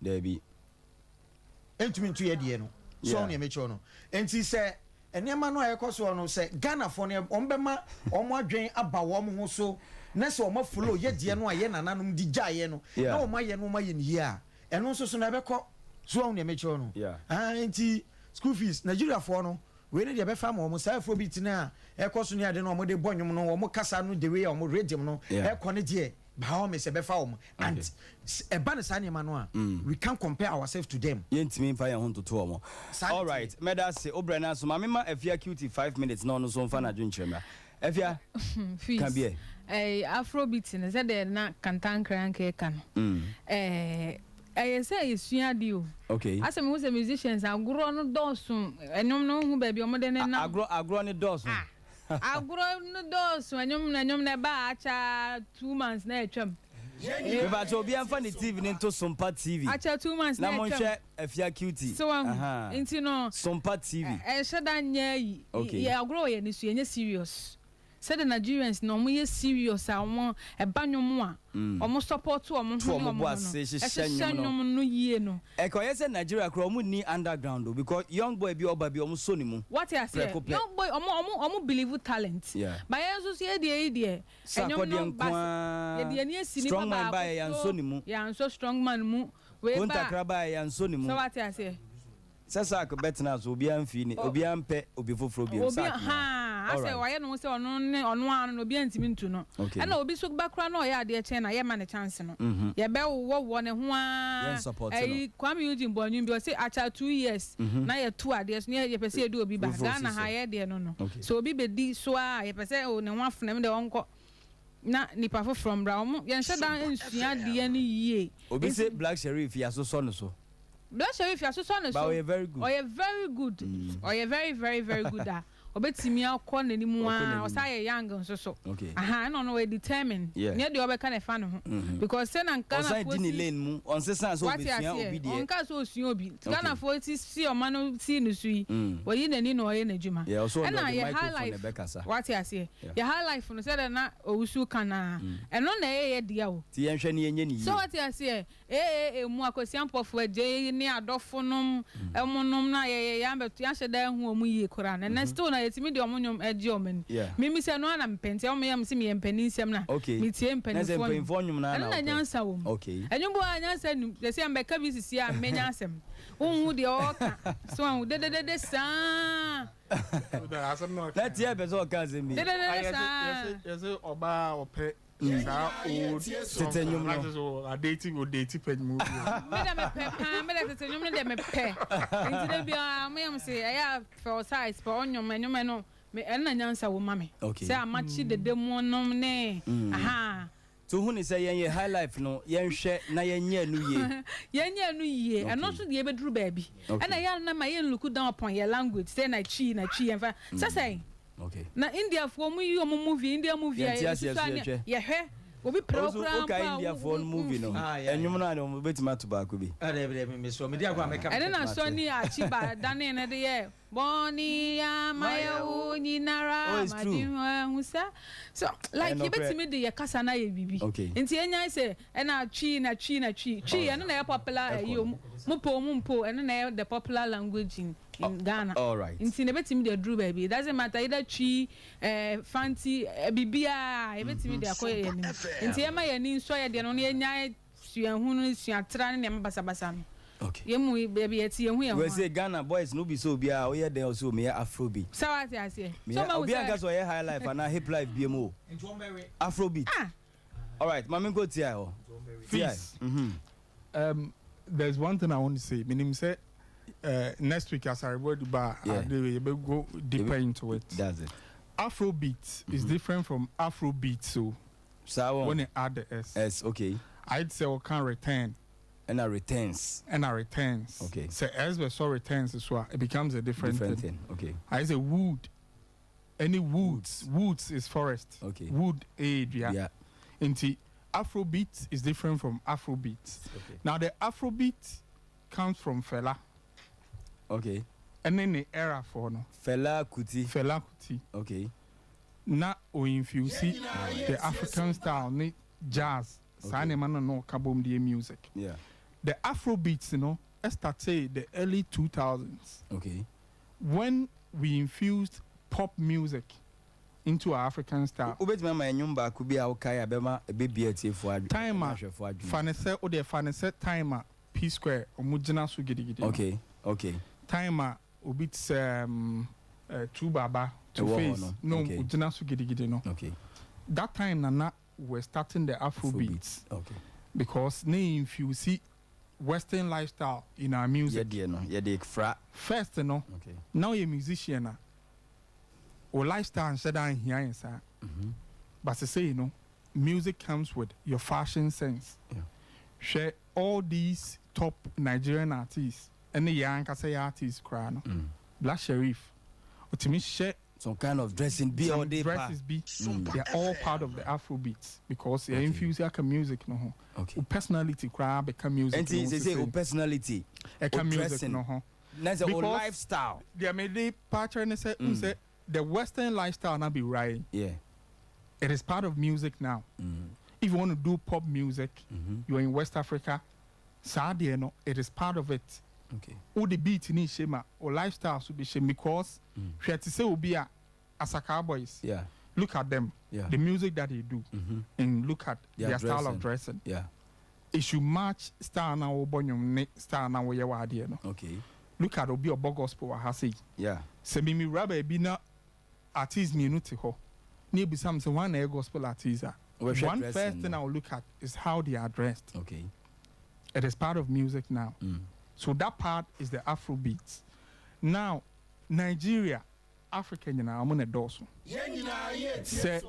dabi
ntumi ntu yɛ deɛ no so on yemecho no enti se enema no ayekɔ so no se Ghana fo no ombema omo adwen aba wo mo ho so na se omo follow ye de no aye nananom di gyaye no na omo aye no omo aye ne hia eno so na ebekɔ so on yemecho no enti school fees Nigeria fo no we ne de be fa ma omo sa afrobeat na ekɔ so ne ade no omo de bɔnwom no omo kasa no the way omo rhythm no ekɔ ne de how me se be fa omo and eba ne sane ma no a we can compare ourselves to them
yentimi fa ye ho toto omo all right meda se obrana so mama afia cutie 5 minutes no so mfa na dwenkyerema afia can be
afrobeat ne se de na kantan kranke kan say yesua di o
okay
asem wo se musicians agro no dosun enyom no hu ba bi omo de ne na
agro ne dosun
agro no dosun enyom na ba acha 2 months na etwam
but obi amfa ne TV ne to Sompa TV
acha 2 months
na mo hwe afia cutie
so enti no
Sompa TV
sheda nya yi ye agro ye ne su ye serious said the Nigerians no mo ye serious a mo ebanwom a omo support to omo ho omo no no yie no
ekoye say Nigeria kro omo ni underground because young boy bi oba bi omo so ni mu
what I say young boy omo believe talent but yesu say dey enyom no ba ye dey ni asini
strong man ba ya so ni mu
ya so strong man mu we ba
kontakra ba ya so ni mu
so what I say
sasa ko betna so obi amfi ni obi ampe obi foforo bi
obi ase waye no se ono anu no obi antimi ntu no e na obi so bakra no ya de che na ye ma ne chance no ye be wo ne ho a Kwame Eugene Bonyu bi o se acha 2 years na ye to ade so ye pese edu obi ba Ghana ha ye de no so obi be di so a ye pese o ne ho afenam de wonko na nipa fo from bra omo ye nhye dan nsua de ne yie
obi se Black Sheriff ya so no
Black Sheriff ya so no
but we very good
or you very good or you very very very good obetimi akọ nanimu a osaye young so no we determine near the obeka na fa no ho because say na Ghana
for Osai lane mu on sesa so obesua obi de
on ka so osua obi Ghana for ti si o mano si no sui wo yi nani no ye najuma na ye high life what you say your high life no say na owusu kana eno na ye dia o
ti ye hwe ne ye ni
so what you say mu akosia mpofo aje ni adofo nom emunom na ye ya betu ya hyeda hu omu yi kora na next na yetimi de omonyom age omani mimi se no ana mpente o me se me mpani nsem na mi tie mpani
fo
na nyansa wo enyumbo anyansa nu se ambeka bi sisi a menya asem unhu de oka so an de sa
na tie be so ka ze mi
de sa
yes oba ope sa o
tetenyum
no a date page movie
me da tetenyum no de me pe nti de bia me am say ya for size for onyom enyum no me na nyansa wo mame say amachi de demo nom ne
to hu ni say yen high life no yen hwe na yen nya nu yie
eno so de be duru ba bi na ya na ma yen look down upon your language say na chi en fa say
okay
na India for mu yi o movie India movie ye hwe obi program
pa India for movie no enyum na no betima to ba ko bi
me so me dia kwa make
na so ni achiba dane na de ye Boni ya maya unyinara madinwa so like you bet me the kasa na ye bibi nti enya say na twi eno na popular mpo eno na the popular language in Ghana.
All right.
Nti ne bet me the drew baby. It doesn't matter either twi fancy bibia e bet me the akoye ni. Nti ema ye ni so ye de no enya suahunu suatra ne basa no.
Okay.
Yemu baby eti yehu ye ho.
We say Ghana boys no be so bia o ye den also me Afrobeat.
Sawati ase.
So ma obi anga so ye high life and hip life BMO. Afrobeat. All right, mama go tia ho.
Fees. There's one thing I want to say. Meaning say next week as I read the bar, we will go deeper into it.
That's it.
Afrobeat is different from Afrobeat, so when you add the S.
S, okay.
I'd say we can return.
And I returns.
Okay. So as we saw returns as well, it becomes a different thing.
Okay.
I say wood. Any woods. Woods is forest.
Okay.
Wood area.
Yeah.
Into Afrobeat is different from Afrobeat.
Okay.
Now the Afrobeat comes from Fela.
Okay.
And then the era for no.
Fela Kuti.
Okay. Now we infuse the African style, jazz. Okay. No kabom the music.
Yeah.
The Afrobeats, I started the early 2000s.
Okay.
When we infused pop music into our African style. Timer, Fanese timer, P Square, Omujina Sugidi.
Okay.
Timer, Obits two Baba, two Face, no, Ujina Sugidi, no.
Okay.
That time, Nana, we're starting the Afrobeats.
Okay.
Because if you see Western lifestyle in our music. First, okay. Now you're a musician. Or lifestyle and said down here, sir. But to say, music comes with your fashion sense.
Yeah.
Share all these top Nigerian artists and the young artists, Black Sherif. Or to me, share
some kind of dressing be all day.
Dresses be. They're all part of the Afrobeats because they infuse like music.
Okay.
Personality cry become music.
And they say personality.
Music.
That's a lifestyle.
They made the pattern say the Western lifestyle now be right.
Yeah.
It is part of music now. If you want to do pop music, you're in West Africa. Sadly, it is part of it.
Okay.
All the beat in shema or lifestyle should be shame because we have to say be as a cowboys.
Yeah.
Look at them.
Yeah.
The music that they do. And look at their style of dressing.
Yeah.
It should match style now or bonyum style now where you are there.
Okay.
Look at Obi Obo gospel I say.
Yeah.
Say me rabbi be na artist me nuti ho. Near be some one air gospel artist. One first thing I will look at is how they are dressed.
Okay.
It is part of music now. So that part is the Afrobeats. Now, Nigeria, Africa, I'm on a dorsal. Say,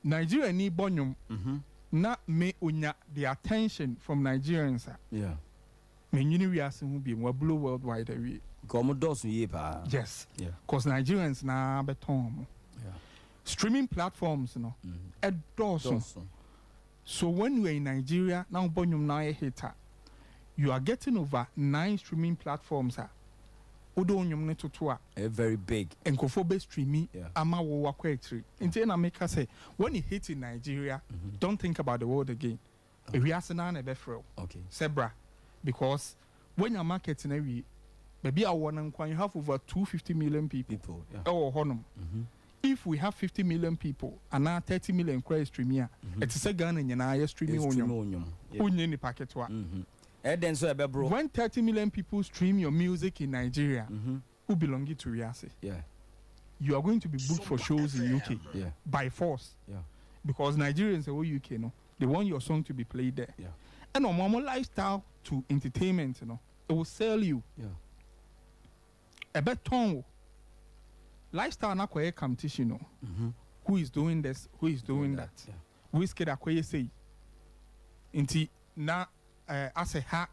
Nigeria need bonyum. Not me unya the attention from Nigerians.
Yeah.
Me we are saying be more blue worldwide away. Yes.
Yeah.
Because Nigerians na beton.
Yeah.
Streaming platforms, a dorsal. So when you are in Nigeria, now bonyum na a hater. You are getting over 9 streaming platforms.
Very big.
And Kofobe streaming, ama wo kwetri. Inti make us say when you hit in Nigeria, don't think about the world again. We are saying na befro.
Okay.
Sebra, because when you're marketing every, maybe I want you have over 250 million people. Oh, honum. If we have 50 million people and now 30 million credit streaming, it's a gun and you're streaming onion packet. When 30 million people stream your music in Nigeria, who belong to Riase?
Yeah.
You are going to be booked for shows in UK by force.
Yeah.
Because Nigerians are all UK, they want your song to be played there.
Yeah.
And on normal lifestyle to entertainment, it will sell you.
Yeah.
A beton lifestyle na kwa competition, who is doing this, who is doing that. Whiskey da kwa say. Inti na as a ha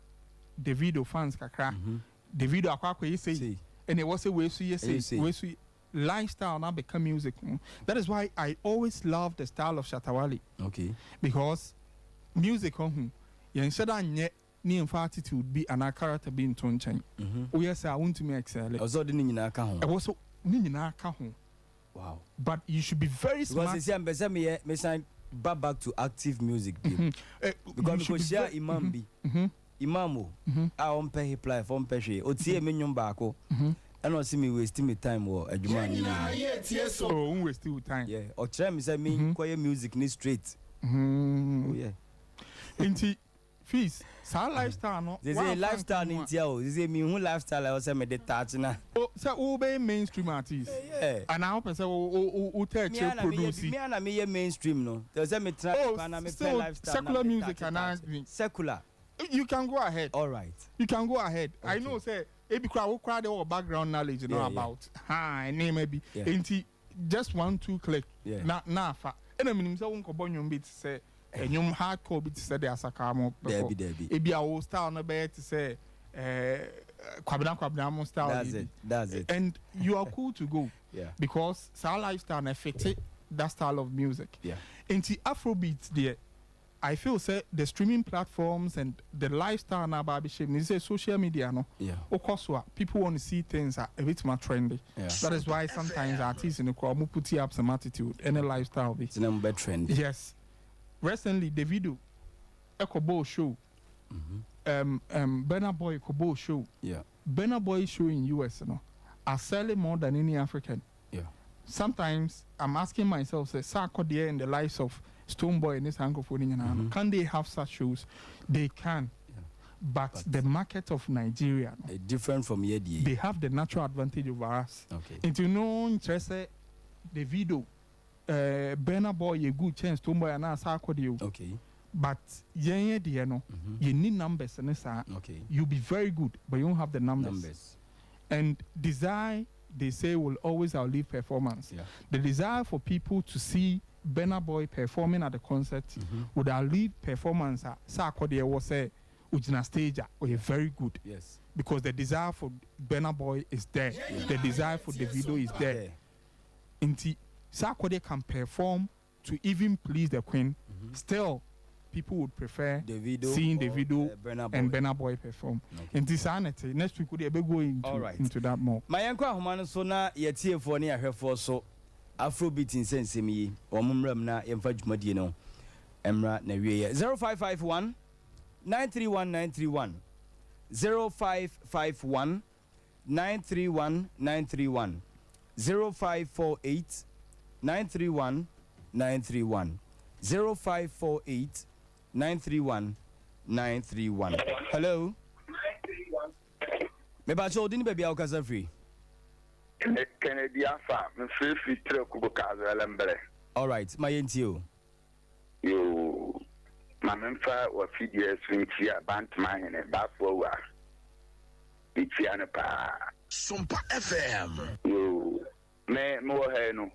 Davido fans kakra. Davido akwa say. And it was a way so lifestyle now become music. That is why I always love the style of Shatawali.
Okay.
Because music you instead of ni in attitude be an character being to chain. Oh yes, I want to me excel.
Also the nina ka ho.
I was so nina ka ho.
Wow.
But you should be very smart.
Because me sign back to active music. Because we share imam bi. Imamo. I on pay reply from pay. O tie me nyom ba ko. And no see me wasting my time or adwuma ni.
Oh, waste your time.
Yeah. O try me say me choir music ni straight. Oh yeah.
Inti fees. Sa lifestyle no.
They say lifestyle ni tia o. They say me who lifestyle I say me dey touch na.
Oh, say who be mainstream artist.
Yeah.
And I hope say who take produce.
Me and me mainstream no. They say me try and me play lifestyle.
Secular music and
secular.
You can go ahead.
All right.
You can go ahead.
Okay.
I know say ebi crowd the background knowledge you know about. Name maybe. Inti just 1-2 click. Na fa. And I mean say won't go nyom beat say nyom hardcore beat say the asaka mo.
Debbie.
Ebi a wo style no be to say kwabena mo style.
That's it.
And you are cool to go.
Yeah.
Because our lifestyle affected that style of music.
Yeah.
Inti Afrobeats there. I feel say the streaming platforms and the lifestyle now baby shape is a social media no.
Yeah.
Of course, people want to see things are a bit more trendy.
Yeah.
That is why sometimes artists in the crowd put up some attitude and a lifestyle.
It's not better trendy.
Yes. Recently, the video, Kobo show, Burna Boy Kobo show.
Yeah.
Burna Boy show in US, you know, are selling more than any African.
Yeah.
Sometimes I'm asking myself, say, Sarkodie in the lives of Stoneboy and this Anglophone, can they have such shows? They can. Yeah. But the market of Nigeria, no,
different from here.
They have the natural advantage over us.
Okay.
And you know, interest the video, Burna Boy, a good chance, Stoneboy and Sarkodie.
Okay.
But you need numbers and
okay.
You'll be very good, but you don't have the numbers. And desire, they say, will always outlive performance.
Yeah.
The desire for people to see Burna Boy performing at the concert would outlive performance. Sarkodie was say, Ujina stage or very good.
Yes.
Because the desire for Burna Boy is there. Yeah. The desire for the video is there. Until Sarkodie can perform to even please the queen, still people would prefer seeing the video and Burna Boy perform. In this sanity, next week we'll be going into that more.
My uncle Humano so na yetie for near her for so Afrobeat in sense me or mumram na emfaj madino Emra na wie 0551 931 931 0551 931 931 0548 931 931 0548 931 931. Hello. Me ba cho dini baby awkasa free.
Kennedy afa me free tre kubukazo elembre.
All right, my ntio.
Yo ma memfa wa fidie swintia bantman ne ba fo wa. Itia ne pa.
Sompa FM.
Yo me mo he no.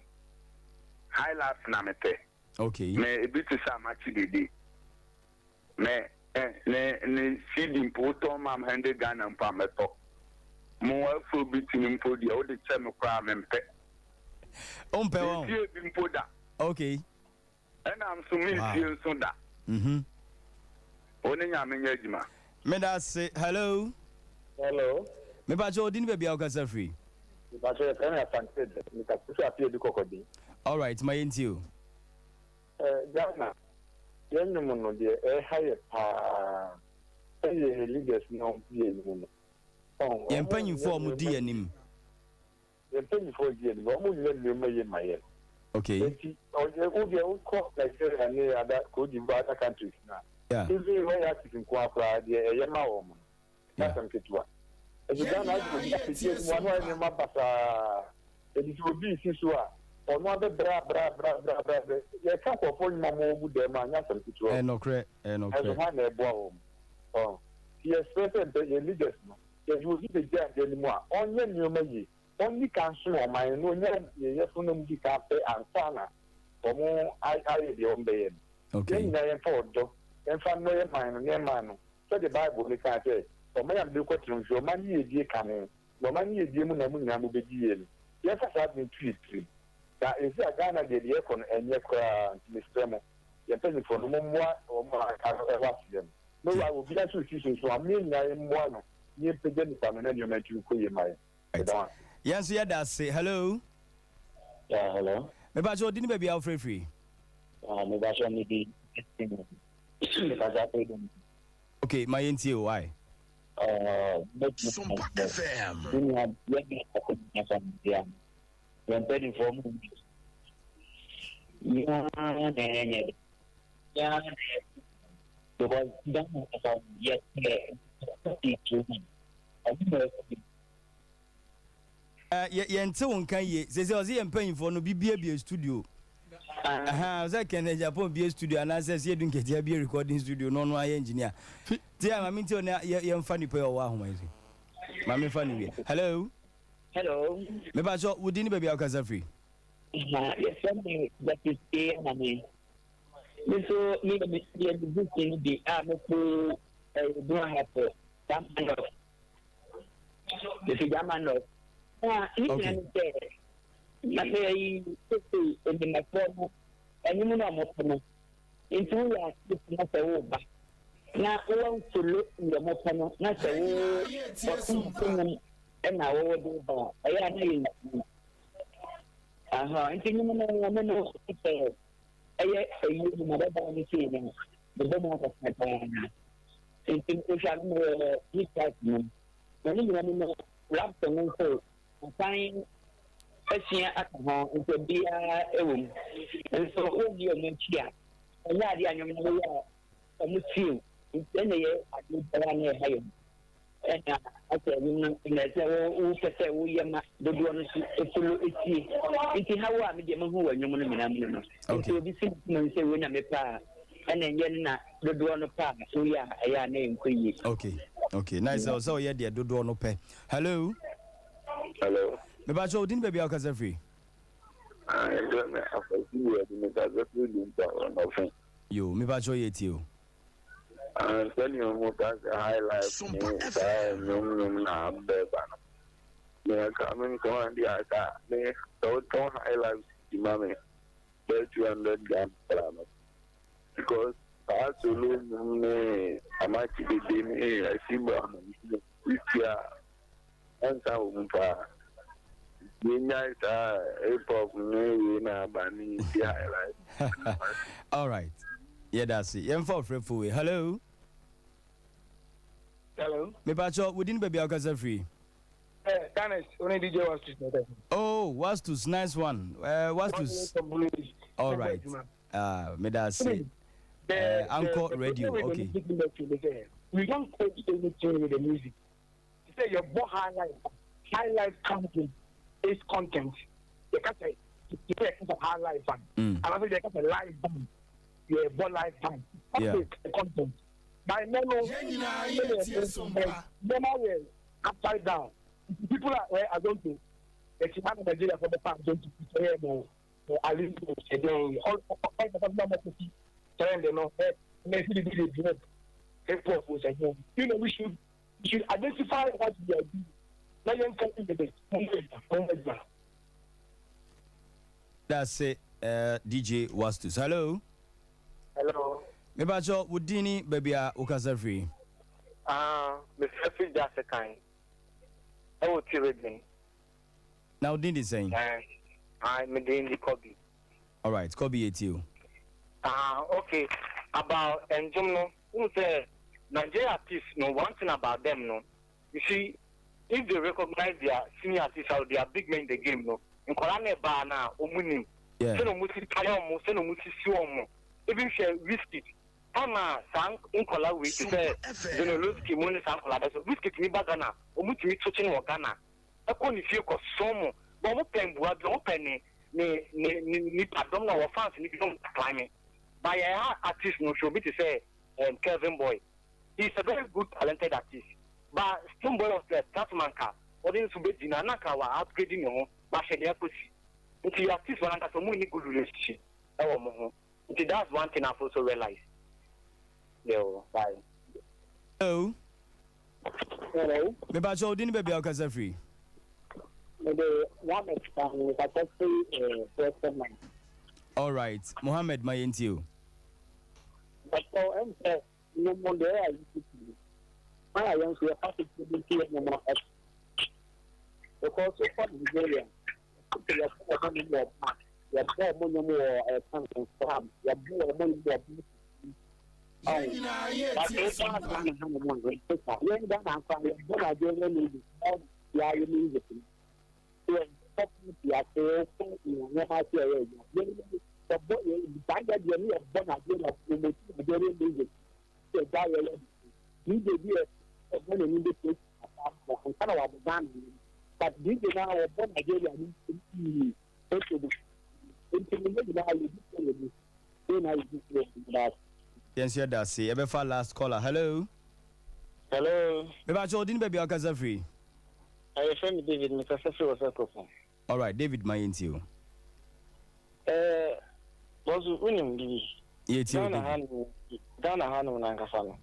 High life na mete.
Okay.
Me ebiti sa machi dede. Me ne CD poto mam hande Ghana mpa meto. Mo Afrobeat ni mpo dia o de che me kwa mempe.
Ompe won.
Die bi mpo da.
Okay.
And I'm so many years on that. Only I'm in Yajima.
Me da say hello.
Hello.
Me ba cho dini baby awkasa free.
But I can't fancy me ka push up here the cocody.
All right, my ntio.
Ghana. Yen no no de higher leaders no be no. Oh.
Yen panyin for mu di anim.
Yen panyin for di anim. Mo ni le me my.
Okay.
O cost like any other could in other countries now.
Yeah.
If you are active in Kwafra, the Yama woman. That's some Kitua. And you don't have one way in Mabasa. It will be Sisua. Or not the bra. You can't afford Mamma with the man. That's some Kitua.
And no credit. And no credit.
As one bomb. Oh. He has present the leaders. You will be the judge anymore. Only new money. Only council on my own, yes, the cafe and sana. For more, I the on the end.
Okay.
Then I am for dog, and from no man. So the Bible, they can't say, for me, I'm the question, your money is dear coming. No money is dear Munamu be dear. Yes, I have been treated. That is a Ghana, the Yakon and Yakra, Miss Tremor. You're telling for no more or more, I can't watch them. No, I will be a suspicious. So I mean, I am one. You present it, and then you make you pay my.
Yes, yeah, that's say hello.
Yeah, hello.
Maybe I didn't baby out free.
Maybe I should be.
Okay, my NTO, why?
Sompa FM.
Yente wonka ye sese ozi yempan for no bibia studio za ken Japan bia studio and says ye dunke dia bia recording studio no aye engineer ti am me ti on yemfa ni pe o wa homa isi ma me fa ni we hello me ba so wudi ni baby akasa free
yes something that is here na me so me the business thing be am ko do have some kind of the German of
okay.
Na me sisi ende na fono eni mu na mo fono nti ya sisi na se wo ba na wo nsolo yo mo fono na se wo na wo do ba aya na yi aha nti ni mo na no se aya ayi mo da ba ni se ni do mo ka sa ba na nti ko sha mo ni ta ni ni no rap no so fine Asia at home into be a room. And so all your mentia. And that the annual museum. Then they are doing higher. And I said, who said, we are the one it's how I'm the man who are human. Okay, this is when I'm a pa. And then you're the one of pa. So yeah, I name for you.
Okay, nice. So yeah, dear, do no pay. Hello. Me ba cho din baby akasa free. Yo, me ba cho yeti o.
Tell you more that highlight me na beba. Me coming to and the aka. Me don't highlight the mame. 200 grams because absolutely me amachi be me I see yeah. And so
all right. Yeah, that's it. Hello. Me pacho, we didn't baby akasa free.
Dennis, only DJ was to.
Oh, was to nice one. Was to. All right. Me that's it. Anchor radio. Okay.
We don't quote anything with the music. You say your boy highlight content is content. You can't say you play a highlight band. And I think they got a live band. You're a ball live band.
Yeah.
Content. By normal upside down. People are going to expand Nigeria for the past 20 years. At least all the no you know, we should identify what we are doing.
That's it. DJ Wastus. Hello. Me bacho wudini baby ukasa free.
Mr. Free just a kind. I will tell you.
Now did saying.
I'm doing the Kobe.
All right, Kobe at you.
Okay. About Njumno, who said Nigeria artists, no one thing about them, no. You see, if they recognize their senior artists or their big men in the game, no. In Korane Bana, Omuni, Seno Musi Kayomo, Seno Musi Suomo, even share Whiskey. Ama sang in Kola with the Zenoloski Moni Sankola, Whiskey to me Bagana, Omuti touching Wakana. A coni few cost Somo, but open Boab, open ni pardon our fans, and don't climb. By an artist, no should be to say, Kevin Boy. He's a very good, talented artist. But some boy of the Tatmanka, or in Subedina Naka were upgrading your Bashadia Pussy. If you artist one under some good relationship, that's one thing I've also realized. Yo, bye.
Hello.
Hello.
Maybe I told you baby Alcasa free.
All
right, Mohammed, my NTO.
But so, no more there. I am so happy to be here no more. Because so far Nigeria, you are money more. You are money more. Something farm. You are money more.
Yes, yeah, that's it. Ever for last caller. Hello.
Hello.
Maybe I didn't baby Akaza free.
I friend David, Mr. Sefri was a
all right, David, my into you.
Was winning the Ghana Hanu Nankafano.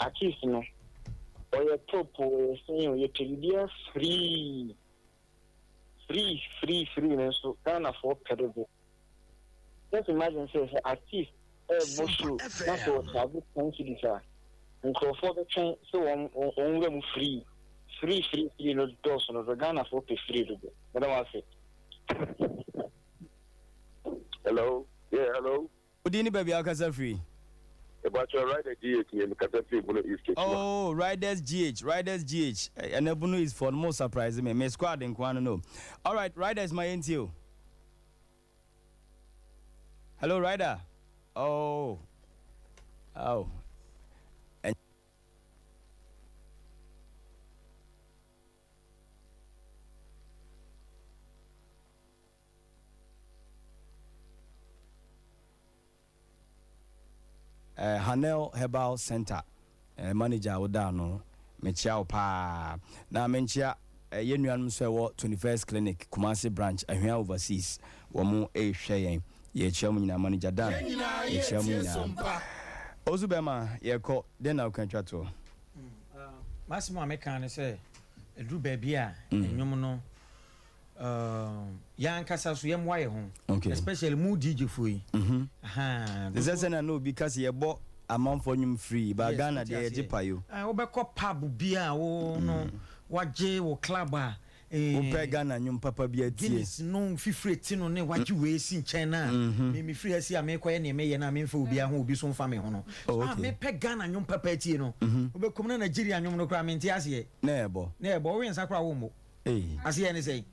At least, no. Or your top or saying you can be free. And so Ghana for pedal. Just imagine, says, at least. That's what I would consider, sir. And so for the train, so on them free, no doors on the Ghana for pay free to go. What do I say? Hello? Yeah, hello?
What do you need, baby? Akaza free.
About your rider GH and Catapult is
oh, Riders GH. And Ebunu is for the most surprising me. My squad in Kwano. All right, Riders, my into. Hello, Rider. Oh. And Hanel Herbal Center manager Odano Mechiao pa na menchia yenuanum so 21st clinic Kumasi branch ahia overseas wo mu ehwe ye chiamu nyina manager dan ye chiamu nyina Ozubema ye ko den na kan twato
Massimo American say edu baby a enwom no yan kasa so yem waye ho especially mu DJ foi
this is no because ye bo amount for nyum free but Ghana dey jipayo
wo be ko pub bia wo no waje wo club a
wo pe Ghana nyum papa bia tie
Guinness no fifre ti no ne waje we si nchen na me free asi a me koye ne me ye na me fa obi a ho obi so mfa me ho no me pe Ghana nyum papa tie no wo be kom na Nigeria nyum no kra me ntia ase
na ebo
wo wen sakra wo mo ase ye ne sei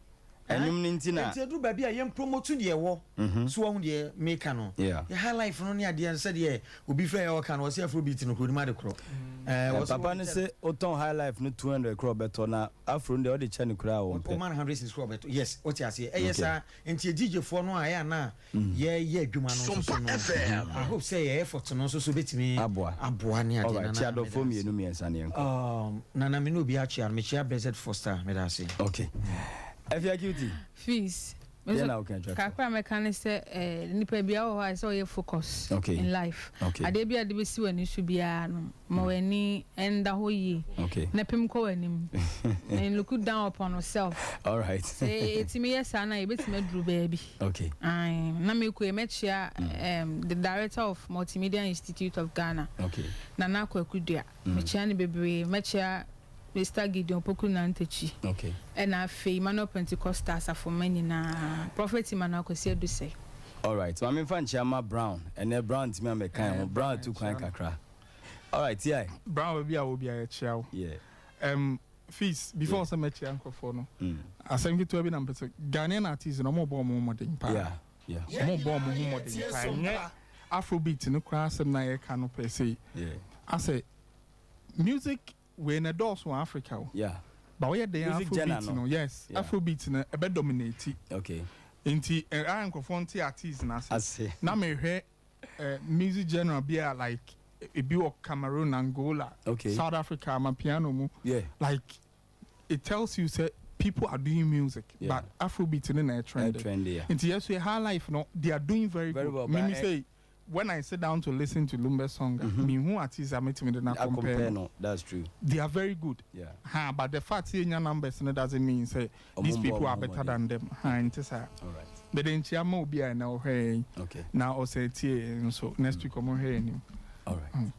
enum nintina
edu ba bia yem promote ne ye wo so wo de make no
yeah
high life no ne ade nse de obi fa ye wo kan wo se afrobeat no krodima de kro
papa ne se oton high life no 200 crore beto na afro de o de chane kura wo
o man 100 crore beto yes what you say yes enti DJ fo no aya na ye adwuma no so no I hope say ye effort no so betimi aboa ne ade na
na do fo mi enu mi ensa ne enko
na me no bi a chia me chia Blessed Foster me da say
okay Efia Cutie.
Fees.
Kakra
mechanic say nipa bia o ha say o focus in life. Ade bia de be si wani su bia no. Ma wani enda ho yi. Na pem ko wani. And look down upon yourself.
All right.
Say etimi yes ana e betimi aduru baby.
Okay.
Na me ko emechia the director of Multimedia Institute of Ghana.
Okay.
Nana Kwakudua. Mechia ni bebre mechia Mr. Gideon Poku Nantechi.
Okay.
And I feel Emmanuel Pentecostals for many na Prophet Emmanuel Kosi do say.
All right. So I'm fan Chama Brown and then Brown to me am kind Brown to kwan kakra. All right, yeah.
Brown will be a chow.
Yeah.
Fees before some mechi uncle for no. I think to be number Ghanaian artists no more bomb modern pa. Yeah. More bomb modern pa. Afrobeat no class and na can per se.
Yeah.
I say music we in a doors from Africa.
Yeah.
But we the Afrobeat no. Yes. Yeah. Afrobeat no a bit dominate.
Okay.
Inti I am confonti artists na
say.
Na me hear music genre be like it be of Cameroon, Angola, South Africa, Mapiano mu.
Yeah.
Like it tells you say people are doing music, but Afrobeat in a trend.
Yeah.
Inti yes we high life no they are doing very good.
Well.
Me say when I sit down to listen to Lumbe song, me who artists are making me not compare.
No, that's true.
They are very good.
Yeah.
But the fact in your numbers doesn't mean say these people are better than them.
All right.
But then Chiamo be I know hey.
Okay.
Now or say so next week I'm hearing him.
All right.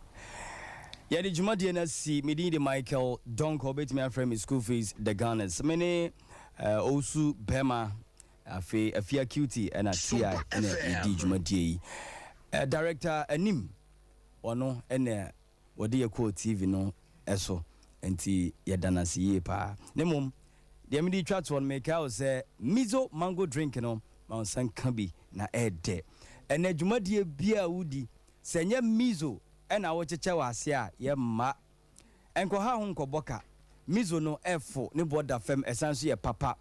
Yeah, the Jumadi na si medi de Michael Donko bet me aframe Skulfees the Gunners. Many Osu Bema afia cutie and a TI and a Jumadi. Director Anim ono ene wode ye call TV no eso enti yedana si pa. Nemum the medi chat one make out say mizo mango drink no ma san kan bi na ede. Ene Jumadi bia wudi senye mizo ena wo cheche wase a ye ma enko ha ho nkoboka mizo no efo ne border fam esanso ye papa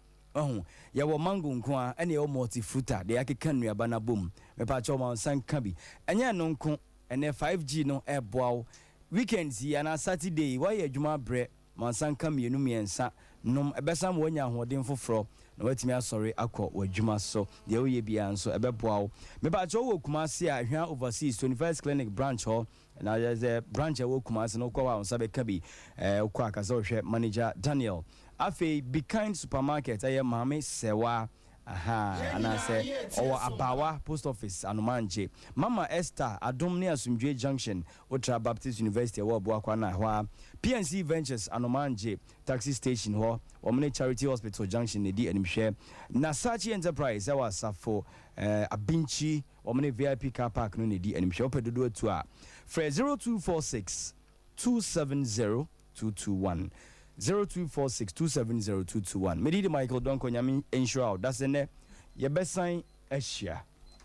ye wo mango nko a ene ye multi fruiter de akeka nuaba na bom me pa cho ma sanka bi enye no nko ene 5G no eboawo weekends ya na Saturday wa ye adwuma bre ma sanka mienu miensa nom ebesam wonya hoden foforo na watimi asori akọ wadwuma so de wo ye bia nso ebeboawo me pa cho wo Kumasi a hwa overseas 21st clinic branch ho na the branch wo Kumasi no kwa on sabe kabi kwa akaza hwe manager Daniel afi Be Kind supermarket aye mame sewa ana say owo abawa post office anomanje Mama Esther Adom ne Asumdwe Junction Ultra Baptist University wo boakwa na ho PNC Ventures anomanje taxi station ho Omne Charity Hospital Junction ne di animhwe Nasachi Enterprise awa safo Abinchi Omne VIP car park no ne di animhwe opedodo atu a Fre 0246 270 221 0246270221 Medidi Michael Donko nyami ensure that's the ne ye besan ehia